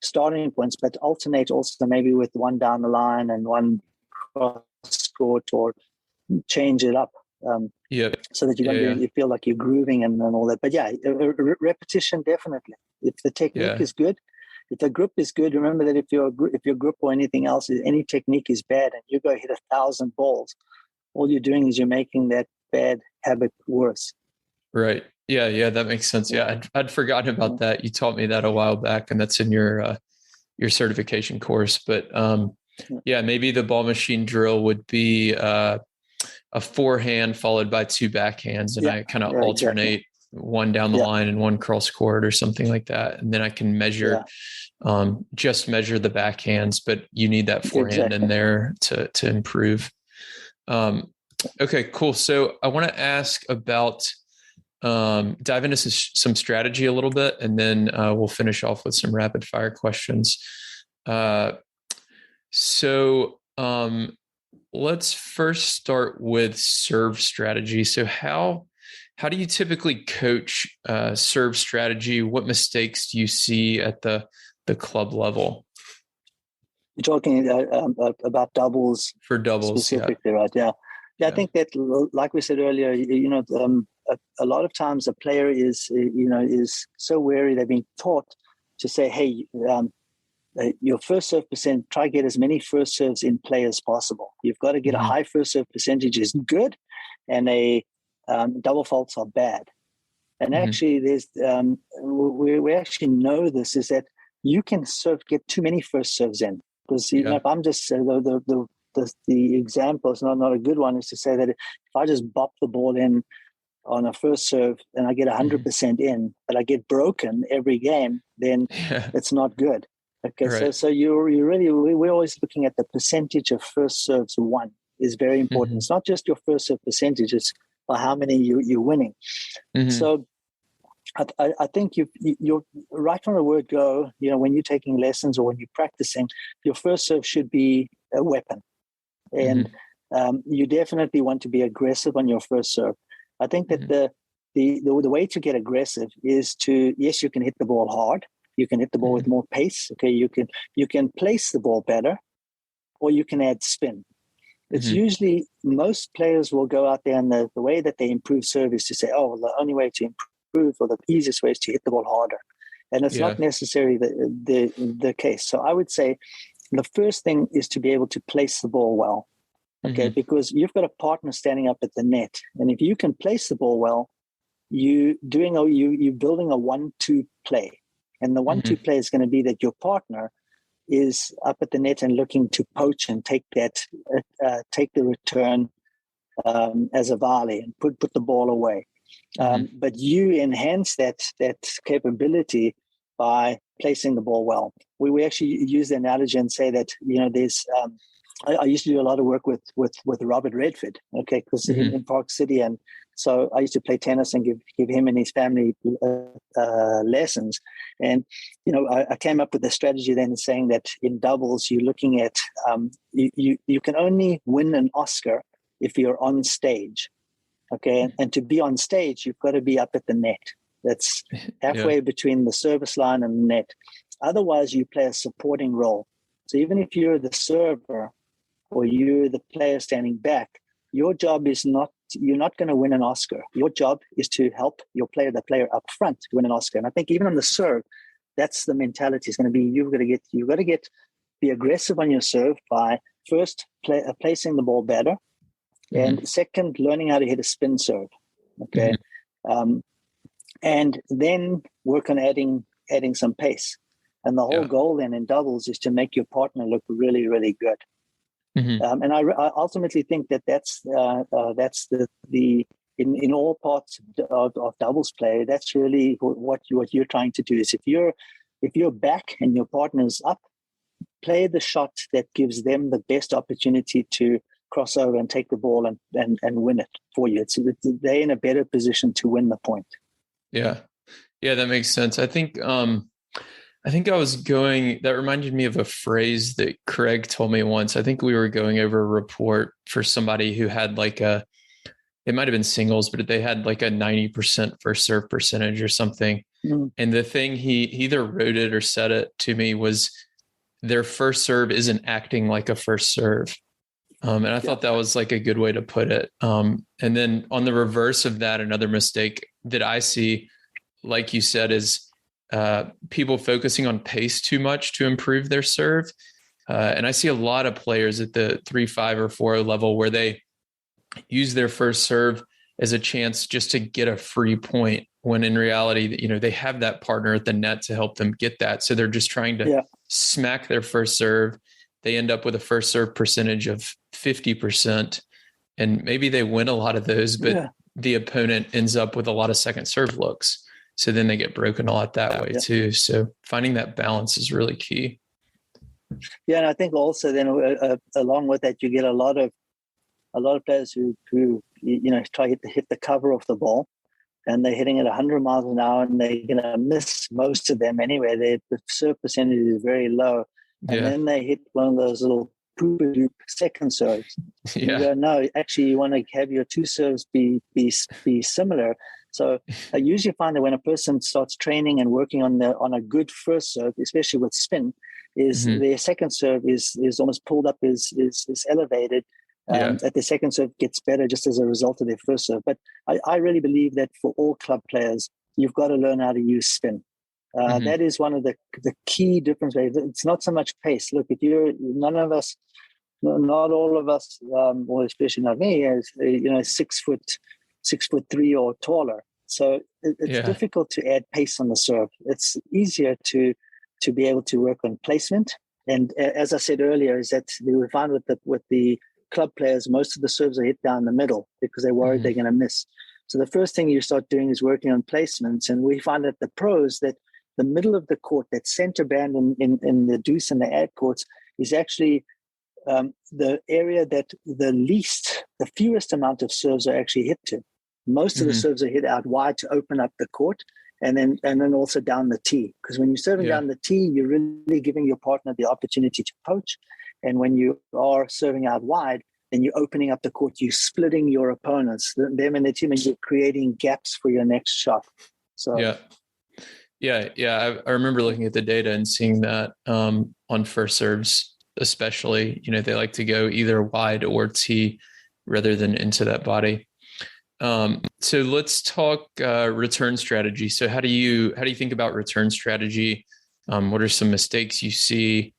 starting points, but alternate also maybe with one down the line and one cross court, or change it up. So that you feel like you're grooving and all that. But repetition, definitely. If the technique is good, if the grip is good, remember that if your grip or anything else, any technique is bad and you go hit 1,000 balls, all you're doing is you're making that bad habit worse. Right. Yeah, that makes sense. Yeah, I'd forgotten about that. You taught me that a while back, and that's in your certification course. But maybe the ball machine drill would be a forehand followed by two backhands, and I kind of alternate one down the line and one cross court or something like that. And then I can measure, just measure the backhands, but you need that forehand in there to improve. Okay, cool. So I want to ask about, dive into some strategy a little bit, and then we'll finish off with some rapid fire questions. Let's first start with serve strategy. So how do you typically coach serve strategy? What mistakes do you see at the club level? You're talking about doubles for doubles specifically, right? Yeah. I think that, like we said earlier, a lot of times a player is so wary. They've been taught to say, hey, your first serve percent, try get as many first serves in play as possible. You've got to get a high first serve percentage is good, and a double faults are bad. And actually, there's we actually know this is that you can get too many first serves in, because you know, if I'm just the example is not a good one, is to say that if I just bop the ball in on a first serve and I get 100% in, but I get broken every game, then it's not good. Okay, right. so we're always looking at the percentage of first serves won is very important. It's not just your first serve percentage; it's by how many you're winning. So I think you're right from the word go. You know, when you're taking lessons or when you're practicing, your first serve should be a weapon, and you definitely want to be aggressive on your first serve. I think that the way to get aggressive is to, yes, you can hit the ball hard. You can hit the ball with more pace. Okay, you can place the ball better, or you can add spin. It's usually most players will go out there, and the way that they improve serve is to say, oh, well, the only way to improve, or the easiest way, is to hit the ball harder, and it's not necessarily the case. So I would say the first thing is to be able to place the ball well. Okay, because you've got a partner standing up at the net, and if you can place the ball well, you're building a 1-2 play. And the 1-2 play is going to be that your partner is up at the net and looking to poach and take the return as a volley and put the ball away. But you enhance that capability by placing the ball well. We actually use the analogy and say that, you know, there's I used to do a lot of work with Robert Redford, okay, because in Park City, and so I used to play tennis and give him and his family lessons. And, you know, I came up with a strategy then saying that in doubles, you're looking at, you can only win an Oscar if you're on stage, okay? And to be on stage, you've got to be up at the net. That's halfway between the service line and the net. Otherwise, you play a supporting role. So even if you're the server or you're the player standing back, your job is you're not going to win an Oscar. Your job is to help the player up front to win an Oscar. And I think even on the serve, that's the mentality. It's going to be, you've got to be aggressive on your serve by first placing the ball better, and second, learning how to hit a spin serve. Okay. And then work on adding some pace. And the whole goal then in doubles is to make your partner look really, really good. And I ultimately think that's the in all parts of doubles play. That's really what you're trying to do. Is if you're back and your partner's up, play the shot that gives them the best opportunity to cross over and take the ball and win it for you. They're in a better position to win the point. Yeah, that makes sense. I think that reminded me of a phrase that Craig told me once. I think we were going over a report for somebody who had it might've been singles, but they had like a 90% first serve percentage or something. And the thing he either wrote it or said it to me was their first serve isn't acting like a first serve. And I thought that was like a good way to put it. And then on the reverse of that, another mistake that I see, like you said, is people focusing on pace too much to improve their serve. And I see a lot of players at the 3-5 or 4 level where they use their first serve as a chance just to get a free point, when in reality, you know, they have that partner at the net to help them get that. So they're just trying to smack their first serve. They end up with a first serve percentage of 50%, and maybe they win a lot of those, but the opponent ends up with a lot of second serve looks. So then they get broken a lot that way too. So finding that balance is really key. Yeah, and I think also then along with that, you get a lot of players who you know try to hit the cover of the ball, and they're hitting at 100 miles an hour, and they're going to miss most of them anyway. The serve percentage is very low, and then they hit one of those little poop second serves. You go, no, actually, you want to have your two serves be similar. So I usually find that when a person starts training and working on a good first serve, especially with spin, is their second serve is almost pulled up, is elevated. That the second serve gets better just as a result of their first serve. But I really believe that for all club players, you've got to learn how to use spin. That is one of the key differences. It's not so much pace. Look, if you're not all of us, or especially not me, is 6'3" or taller. So it's difficult to add pace on the serve. It's easier to be able to work on placement. And as I said earlier, is that we find with the club players, most of the serves are hit down the middle because they're worried they're going to miss. So the first thing you start doing is working on placements. And we find that the pros, that the middle of the court, that center band in the deuce and the ad courts, is actually the area that the fewest amount of serves are actually hit to. Most of the serves are hit out wide to open up the court, and then also down the tee. Because when you're serving down the tee, you're really giving your partner the opportunity to poach. And when you are serving out wide, then you're opening up the court, you're splitting your opponents, them and their team, and you're creating gaps for your next shot. So I remember looking at the data and seeing that on first serves, especially, they like to go either wide or tee rather than into that body. So let's talk return strategy. So how do you think about return strategy? What are some mistakes you see?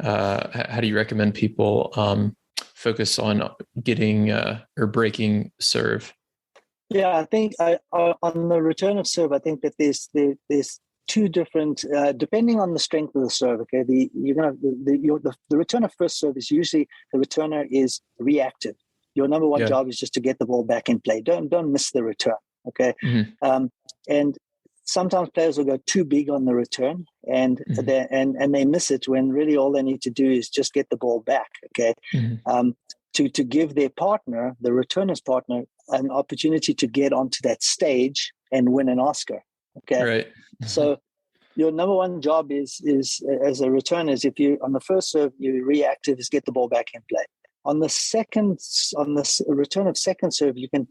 How do you recommend people focus on getting or breaking serve? Yeah, I think on the return of serve, I think that there's two different, depending on the strength of the serve. Okay, the return of first serve is usually the returner is reactive. Your number one job is just to get the ball back in play. Don't miss the return. Okay, and sometimes players will go too big on the return, and they miss it when really all they need to do is just get the ball back. Okay, to give their partner, the returner's partner, an opportunity to get onto that stage and win an Oscar. Okay, right. So your number one job is as a returner is, if you on the first serve you're reactive, is get the ball back in play. On the return of second serve, you can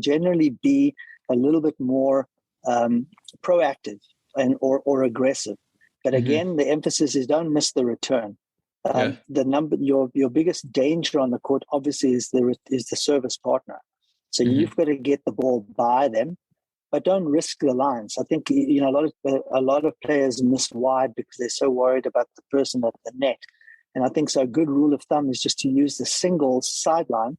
generally be a little bit more proactive or aggressive. But again, the emphasis is don't miss the return. Your biggest danger on the court obviously is the service partner. So you've got to get the ball by them, but don't risk the lines. I think a lot of players miss wide because they're so worried about the person at the net. And I think so a good rule of thumb is just to use the single sideline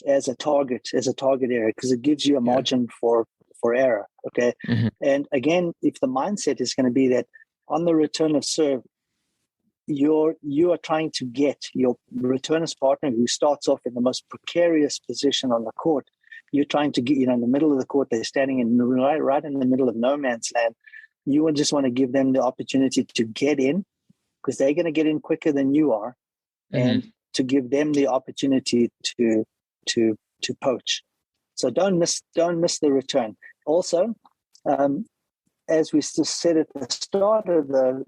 as a target area, because it gives you a margin for error. Okay. And again, if the mindset is going to be that on the return of serve, you are trying to get your returner's partner, who starts off in the most precarious position on the court, you're trying to get, in the middle of the court, they're standing right in the middle of no man's land. You would just want to give them the opportunity to get in, because they're going to get in quicker than you are, and to give them the opportunity to poach. So don't miss the return. Also, as we just said at the start of the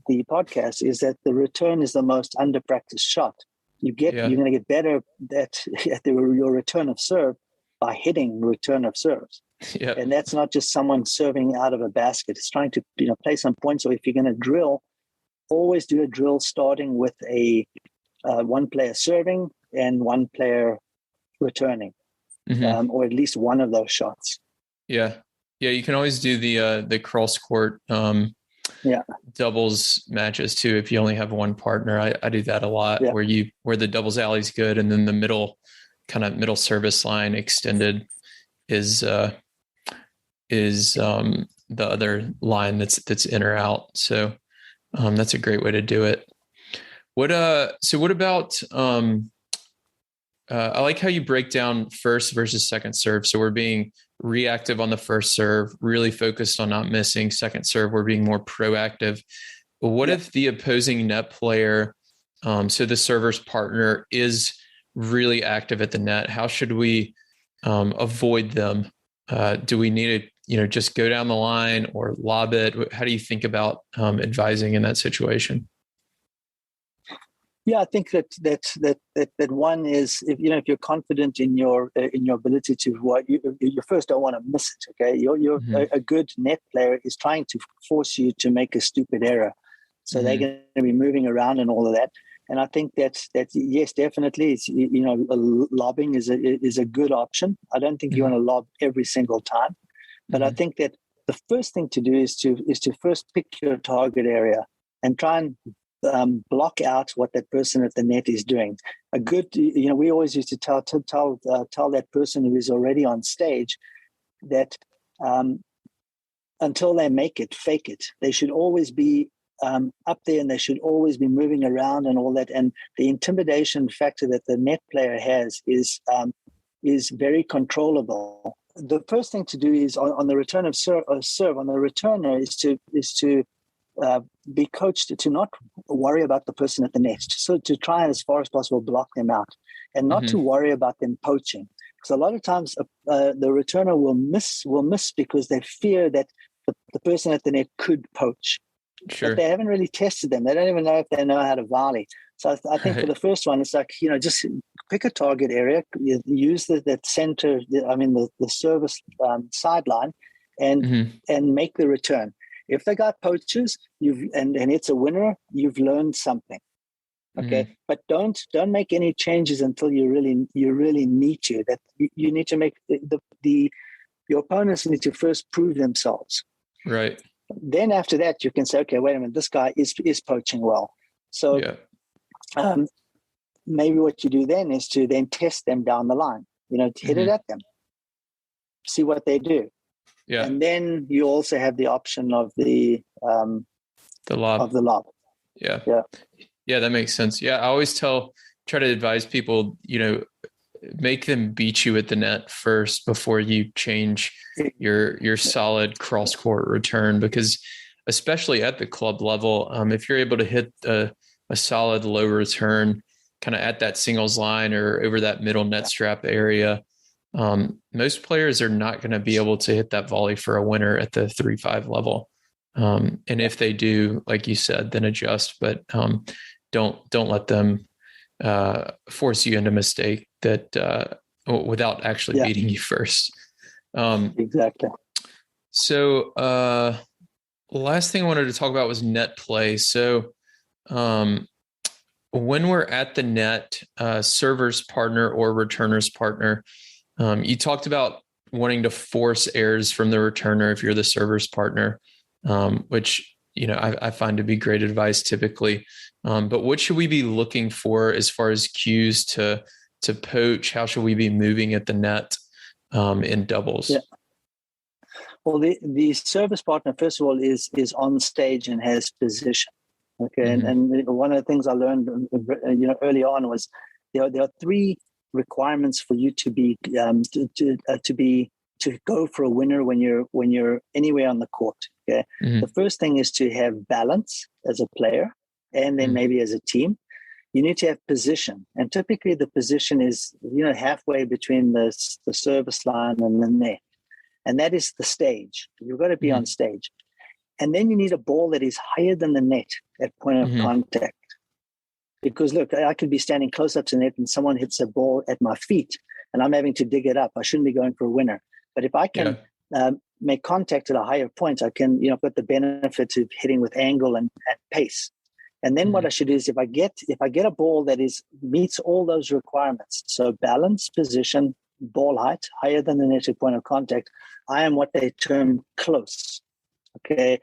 podcast, is that the return is the most under-practiced shot. You're going to get better at your return of serve by hitting return of serves. Yep. And that's not just someone serving out of a basket. It's trying to play some points. So if you're going to drill, always do a drill starting with a one player serving and one player returning, or at least one of those shots. Yeah. You can always do the cross court doubles matches too if you only have one partner. I do that a lot, where the doubles alley is good, and then the middle service line extended is the other line that's in or out. So that's a great way to do it. What about I like how you break down first versus second serve. So we're being reactive on the first serve, really focused on not missing. Second serve, we're being more proactive. But what if the opposing net player, so the server's partner, is really active at the net? How should we avoid them? Do we need to just go down the line or lob it? How do you think about advising in that situation? Yeah, I think that one is, if you're confident in your ability to you first don't want to miss it. Okay, you're a good net player is trying to force you to make a stupid error, so they're going to be moving around and all of that. And I think that yes, definitely, it's, lobbing is a good option. I don't think you want to lob every single time, but I think that the first thing to do is to first pick your target area and try and block out what that person at the net is doing. A good, we always used to tell that person who is already on stage that until they make it, fake it. They should always be up there, and they should always be moving around and all that. And the intimidation factor that the net player has is very controllable. The first thing to do is on the return of serve on the returner is to be coached to not worry about the person at the net, so to try and as far as possible block them out, and not to worry about them poaching. Because a lot of times the returner will miss because they fear that the person at the net could poach. Sure. But they haven't really tested them. They don't even know if they know how to volley. So I think for the first one, it's like, just pick a target area, use that center, the service sideline, and make the return. If they got poachers, and it's a winner, you've learned something. Okay, but don't make any changes until you really need to. That you need to make your opponents need to first prove themselves. Right. Then after that, you can say, okay, wait a minute, this guy is poaching well. So maybe what you do then is to then test them down the line. Hit it at them, see what they do. Yeah. And then you also have the option of the lob. Yeah. Yeah, that makes sense. Yeah, I always try to advise people, make them beat you at the net first before you change your solid cross court return, because especially at the club level, if you're able to hit a solid low return kind of at that singles line or over that middle net strap area, most players are not going to be able to hit that volley for a winner at the 3-5 level. And if they do, like you said, then adjust, but don't let them force you into a mistake that without actually beating you first. Exactly. So last thing I wanted to talk about was net play. So when we're at the net, server's partner or returner's partner, you talked about wanting to force errors from the returner if you're the server's partner, which I find to be great advice typically. But what should we be looking for as far as cues to poach? How should we be moving at the net in doubles? Yeah. Well, the service partner, first of all, is on stage and has position. Okay, and one of the things I learned, early on was there are three requirements for you to be to go for a winner when you're anywhere on the court. Okay, the first thing is to have balance as a player, and then maybe as a team. You need to have position, and typically the position is halfway between the service line and the net, and that is the stage. You've got to be on stage, and then you need a ball that is higher than the net at point of contact. Because look, I could be standing close up to the net and someone hits a ball at my feet, and I'm having to dig it up. I shouldn't be going for a winner. But if I can make contact at a higher point, I can I've got the benefit of hitting with angle and pace. And then what I should do is if I get a ball that meets all those requirements, so balance, position, ball height, higher than the net at point of contact, I am what they term close. Okay.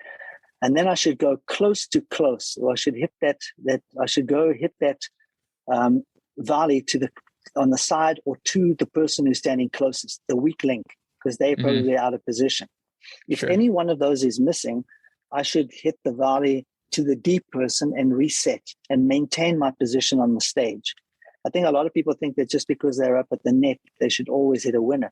And then I should go close to close, or I should hit that volley on the side or to the person who's standing closest, the weak link, because they're probably out of position. If any one of those is missing, I should hit the volley to the deep person and reset and maintain my position on the stage. I think a lot of people think that just because they're up at the net, they should always hit a winner.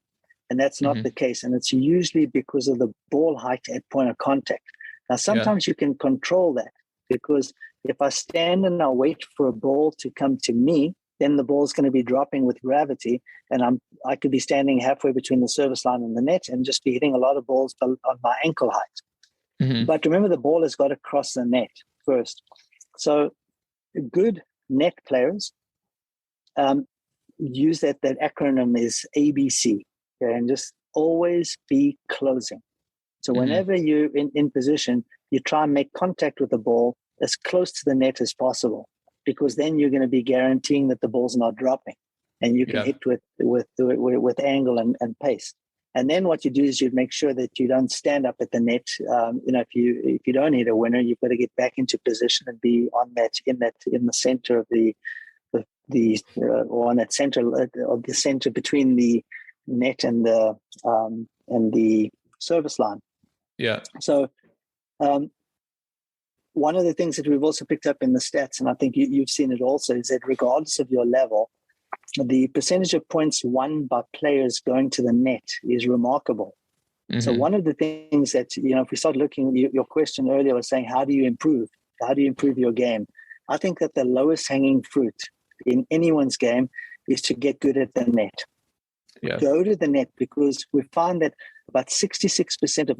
And that's not the case. And it's usually because of the ball height at point of contact. Now, sometimes you can control that, because if I stand and I wait for a ball to come to me, then the ball's going to be dropping with gravity, and I could be standing halfway between the service line and the net and just be hitting a lot of balls on my ankle height. But remember, the ball has got to cross the net first. So good net players use that acronym is ABC, okay, and just always be closing. So whenever you're in position, you try and make contact with the ball as close to the net as possible, because then you're going to be guaranteeing that the ball's not dropping, and you can hit with angle and pace. And then what you do is you make sure that you don't stand up at the net. If you don't hit a winner, you've got to get back into position and be on that in the center of or on that center of the center between the net and the service line. Yeah. So one of the things that we've also picked up in the stats, and I think you've seen it also, is that regardless of your level, the percentage of points won by players going to the net is remarkable. Mm-hmm. So one of the things that, if we start looking, your question earlier was saying, how do you improve? How do you improve your game? I think that the lowest hanging fruit in anyone's game is to get good at the net. Yeah. Go to the net, because we find that about 66% of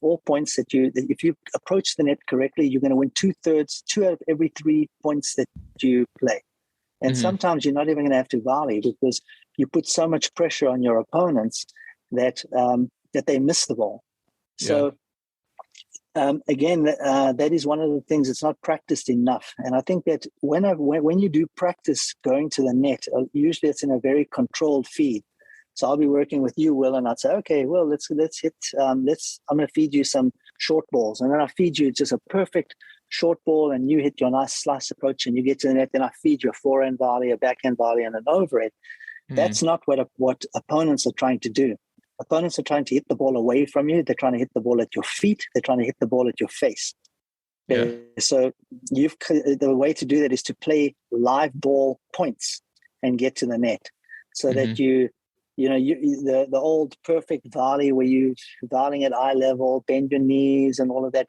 all points that if you approach the net correctly, you're going to win 2/3, 2 out of every 3 points that you play. And sometimes you're not even going to have to volley, because you put so much pressure on your opponents that they miss the ball. So again, that is one of the things that's not practiced enough. And I think that when you do practice going to the net, usually it's in a very controlled feed. So I'll be working with you, Will, and I'd say, okay, well, let's hit. I'm going to feed you some short balls, and then I feed you just a perfect short ball, and you hit your nice slice approach, and you get to the net. Then I feed you a forehand volley, a backhand volley, and an overhead. That's not what opponents are trying to do. Opponents are trying to hit the ball away from you. They're trying to hit the ball at your feet. They're trying to hit the ball at your face. Yeah. So the way to do that is to play live ball points and get to the net, so that the old perfect volley where you volleying at eye level, bend your knees and all of that.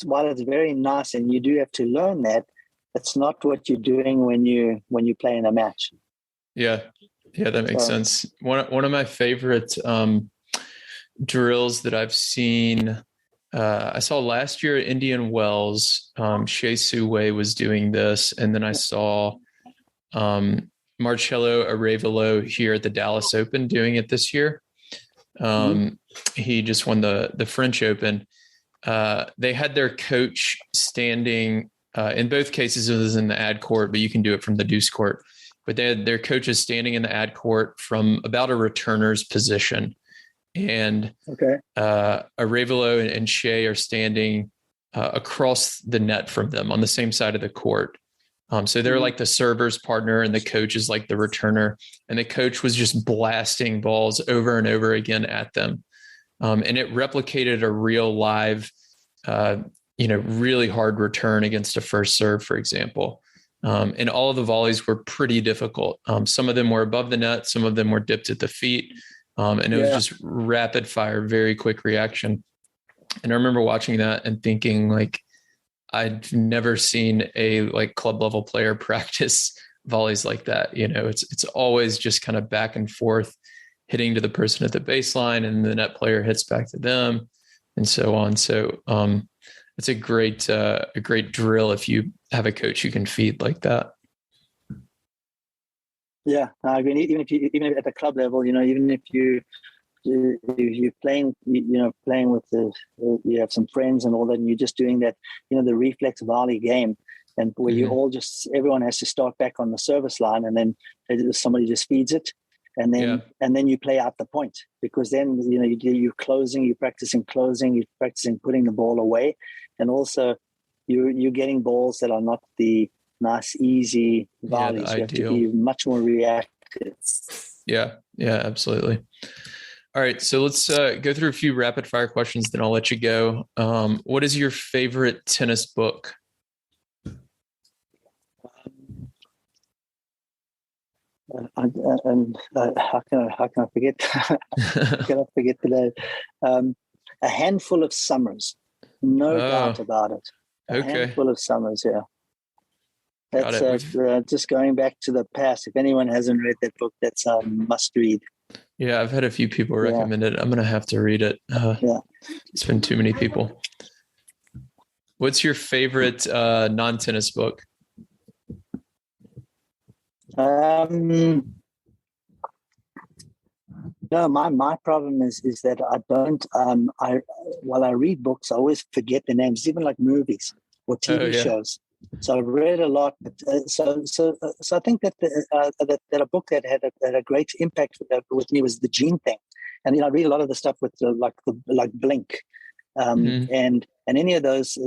While it's very nice and you do have to learn that, it's not what you're doing when you play in a match. Yeah, that makes sense. One of my favorite drills that I've seen, I saw last year at Indian Wells, Shea Su Wei was doing this, and then I saw Marcello Arevalo here at the Dallas Open doing it this year. He just won the French Open. They had their coach standing, in both cases it was in the ad court, but you can do it from the deuce court. But they had their coaches standing in the ad court from about a returner's position. And Arevalo and Shea are standing across the net from them on the same side of the court. So they're like the server's partner, and the coach is like the returner. And the coach was just blasting balls over and over again at them. And it replicated a real live, really hard return against a first serve, for example. And all of the volleys were pretty difficult. Some of them were above the net. Some of them were dipped at the feet. And it was just rapid fire, very quick reaction. And I remember watching that and thinking, like, I'd never seen a club level player practice volleys like that. It's always just kind of back and forth, hitting to the person at the baseline, and the net player hits back to them, and so on. So it's a great drill if you have a coach you can feed like that. Yeah, I mean, even if at the club level, even if you're playing, playing with you have some friends and all that, and you're just doing that, the reflex volley game, and where everyone has to start back on the service line, and then somebody just feeds it. And then you play out the point, because then you're closing, you're practicing closing, you're practicing putting the ball away, and also you're getting balls that are not the nice easy volleys. You have to be much more reactive. Yeah, absolutely. All right, so let's go through a few rapid fire questions, then I'll let you go. What is your favorite tennis book? How can I forget? How can I forget today? A Handful of Summers, no doubt about it. A Handful of Summers, yeah. That's just going back to the past. If anyone hasn't read that book, that's a must read. Yeah, I've had a few people recommend it. I'm going to have to read it. It's been too many people. What's your favorite non-tennis book? No, my problem is that I don't. While I read books, I always forget the names, even like movies or TV shows. So I've read a lot. But, so I think that that a book that had a great impact with me was The Gene Thing. And I read a lot of the stuff with like Blink, and any of those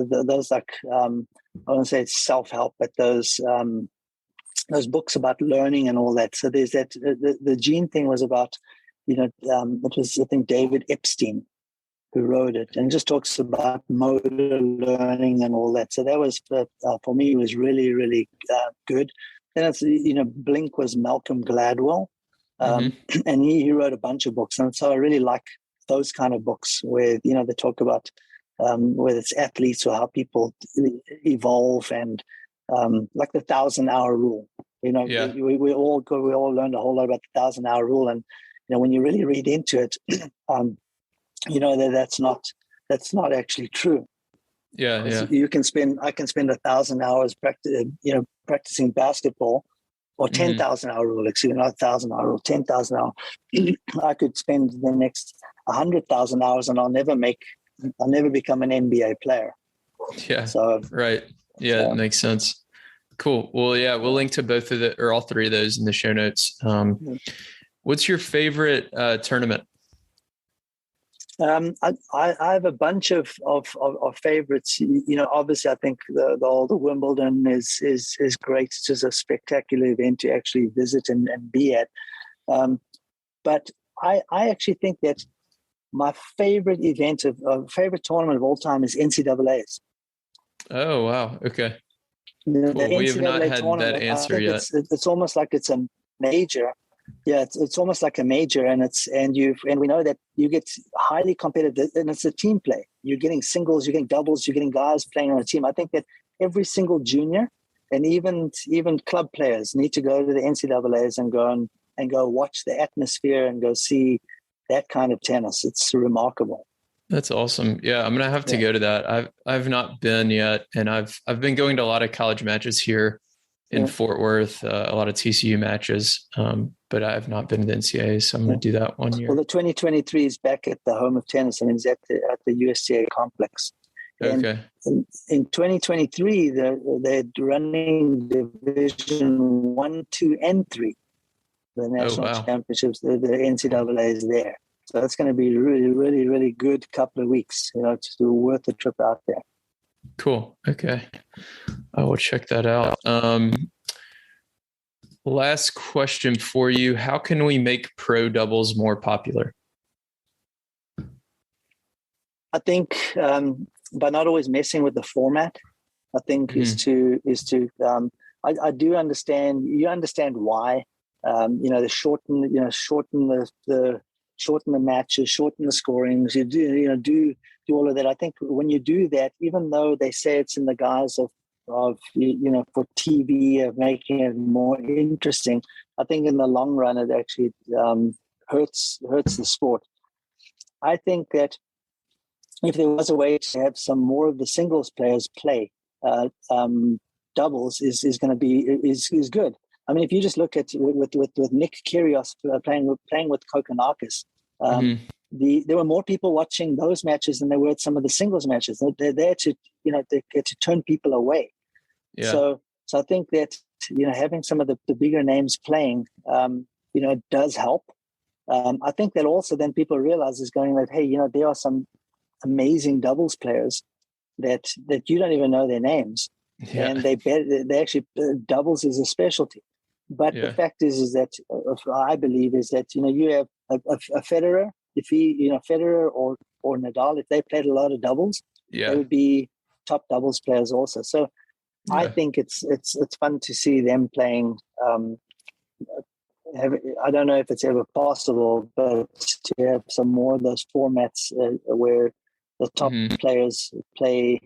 like I won't say it's self-help, but those books about learning and all that. So there's that the gene thing was about, it was, I think, David Epstein who wrote it, and just talks about motor learning and all that. So that was for me was really, really good. And it's, Blink was Malcolm Gladwell, and he wrote a bunch of books, and so I really like those kind of books where they talk about whether it's athletes or how people evolve, and like the 1,000-hour rule. We all learned a whole lot about the 1,000-hour rule, and when you really read into it, that's not actually true. Yeah. I can spend 1,000 hours practicing basketball, or 10,000 hour rule. Excuse me, not 1,000-hour rule, 10,000 hours. I could spend the next 100,000 hours, and I'll never become an NBA player. Yeah. So right. Yeah, it makes sense. Cool. Well, yeah, we'll link to both of or all three of those in the show notes. What's your favorite tournament? I have a bunch of favorites. Obviously, I think the Wimbledon is great. It's just a spectacular event to actually visit and be at. But I actually think that my favorite event favorite tournament of all time is NCAA's. Oh, wow. Okay. Cool. We have not had that answer yet. It's almost like it's a major. Yeah, it's almost like a major, and we know that you get highly competitive, and it's a team play. You're getting singles, you're getting doubles, you're getting guys playing on a team. I think that every single junior and even club players need to go to the NCAA's and go watch the atmosphere and go see that kind of tennis. It's remarkable. That's awesome. Yeah, I'm gonna have to go to that. I've not been yet, and I've been going to a lot of college matches here in Fort Worth, a lot of TCU matches, but I have not been to the NCAA, so I'm going to do that one year. Well, the 2023 is back at the home of tennis, and it's at the USTA complex. Okay. And in 2023, they're running Division 1, 2, and 3, the national championships. The NCAA is there. So it's going to be really, really, really good couple of weeks. It's worth the trip out there. Cool. Okay. I will check that out. Last question for you. How can we make pro doubles more popular? I think by not always messing with the format, I think is to I do understand. You understand why, the shorten the matches, shorten the scorings. You do all of that. I think when you do that, even though they say it's in the guise of for TV, of making it more interesting, I think in the long run it actually hurts the sport. I think that if there was a way to have some more of the singles players play, doubles is going to be is good. I mean, if you just look at with Nick Kyrgios playing with Kokkinakis, there were more people watching those matches than there were at some of the singles matches. They're there to they get to turn people away. Yeah. So I think that having some of the bigger names playing does help. I think that also then people realize is going like, hey, there are some amazing doubles players that you don't even know their names, and they actually doubles is a specialty. But the fact is that I believe is that you have a Federer, if he Federer or Nadal, if they played a lot of doubles, they would be top doubles players also. So I think it's fun to see them playing. I don't know if it's ever possible, but to have some more of those formats where the top players play.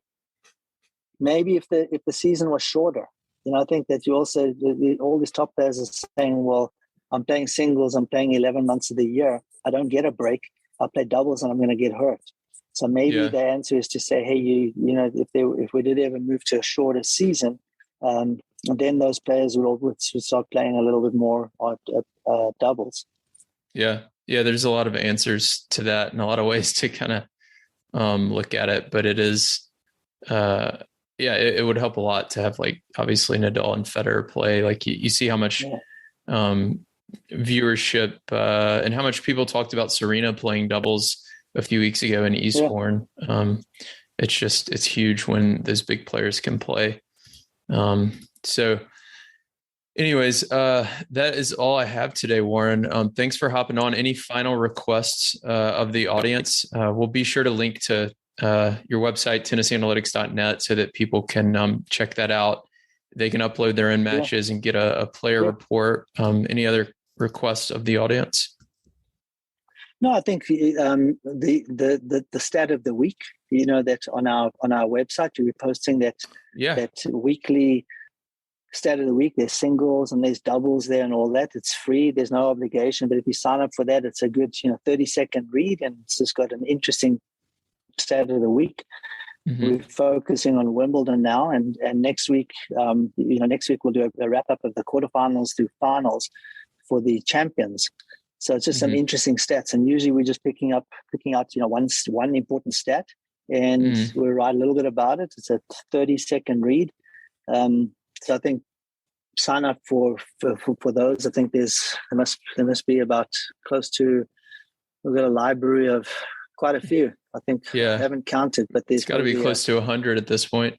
Maybe if the season was shorter, I think that you also all these top players are saying, "Well, I'm playing singles. I'm playing 11 months of the year. I don't get a break. I'll play doubles, and I'm going to get hurt." So maybe the answer is to say, "Hey, if we did ever move to a shorter season, then those players would start playing a little bit more doubles." Yeah. There's a lot of answers to that and a lot of ways to kind of look at it, but it is, it would help a lot to have, like, obviously Nadal and Federer play. Like you see how much viewership and how much people talked about Serena playing doubles a few weeks ago in Eastbourne. Yeah. It's huge when those big players can play. So anyways, that is all I have today, Warren. Thanks for hopping on. Any final requests of the audience? We'll be sure to link to your website, tennisanalytics.net, so that people can check that out. They can upload their own matches and get a player report. Any other requests of the audience? No, I think the stat of the week, that's on our website. We're posting that weekly stat of the week. There's singles and there's doubles there and all that. It's free. There's no obligation. But if you sign up for that, it's a good 30-second read, and it's just got an interesting stat of the week. Mm-hmm. We're focusing on Wimbledon now, and next week, next week we'll do a wrap up of the quarterfinals through finals for the champions. So it's just some interesting stats, and usually we're just picking out one important stat, and we'll write a little bit about it. It's a 30-second read. So I think sign up for those. I think there must be about close to, we've got a library of quite a few. I think I haven't counted, but there's got to be close to 100 at this point.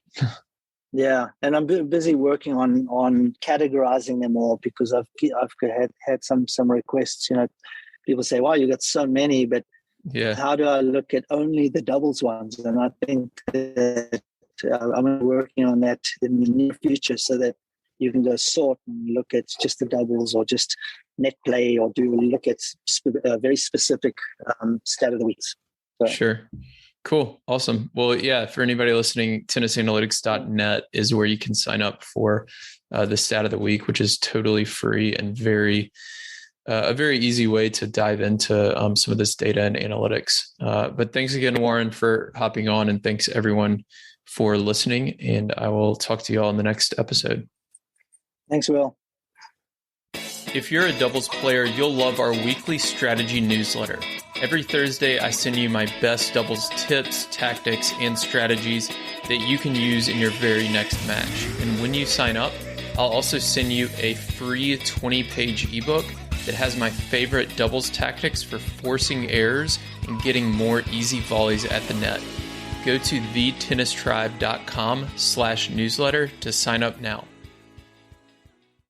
Yeah, and I'm busy working on categorizing them all, because I've had some requests. People say, "Wow, you got so many," but how do I look at only the doubles ones? And I think that I'm working on that in the near future, so that you can go sort and look at just the doubles, or just net play, or look at very specific stat of the weeks. So. Sure. Cool. Awesome. Well, for anybody listening, tennisanalytics.net is where you can sign up for the stat of the week, which is totally free and a very easy way to dive into some of this data and analytics. But thanks again, Warren, for hopping on, and thanks everyone for listening. And I will talk to you all in the next episode. Thanks, Will. If you're a doubles player, you'll love our weekly strategy newsletter. Every Thursday, I send you my best doubles tips, tactics, and strategies that you can use in your very next match. And when you sign up, I'll also send you a free 20-page ebook that has my favorite doubles tactics for forcing errors and getting more easy volleys at the net. Go to thetennistribe.com/newsletter to sign up now.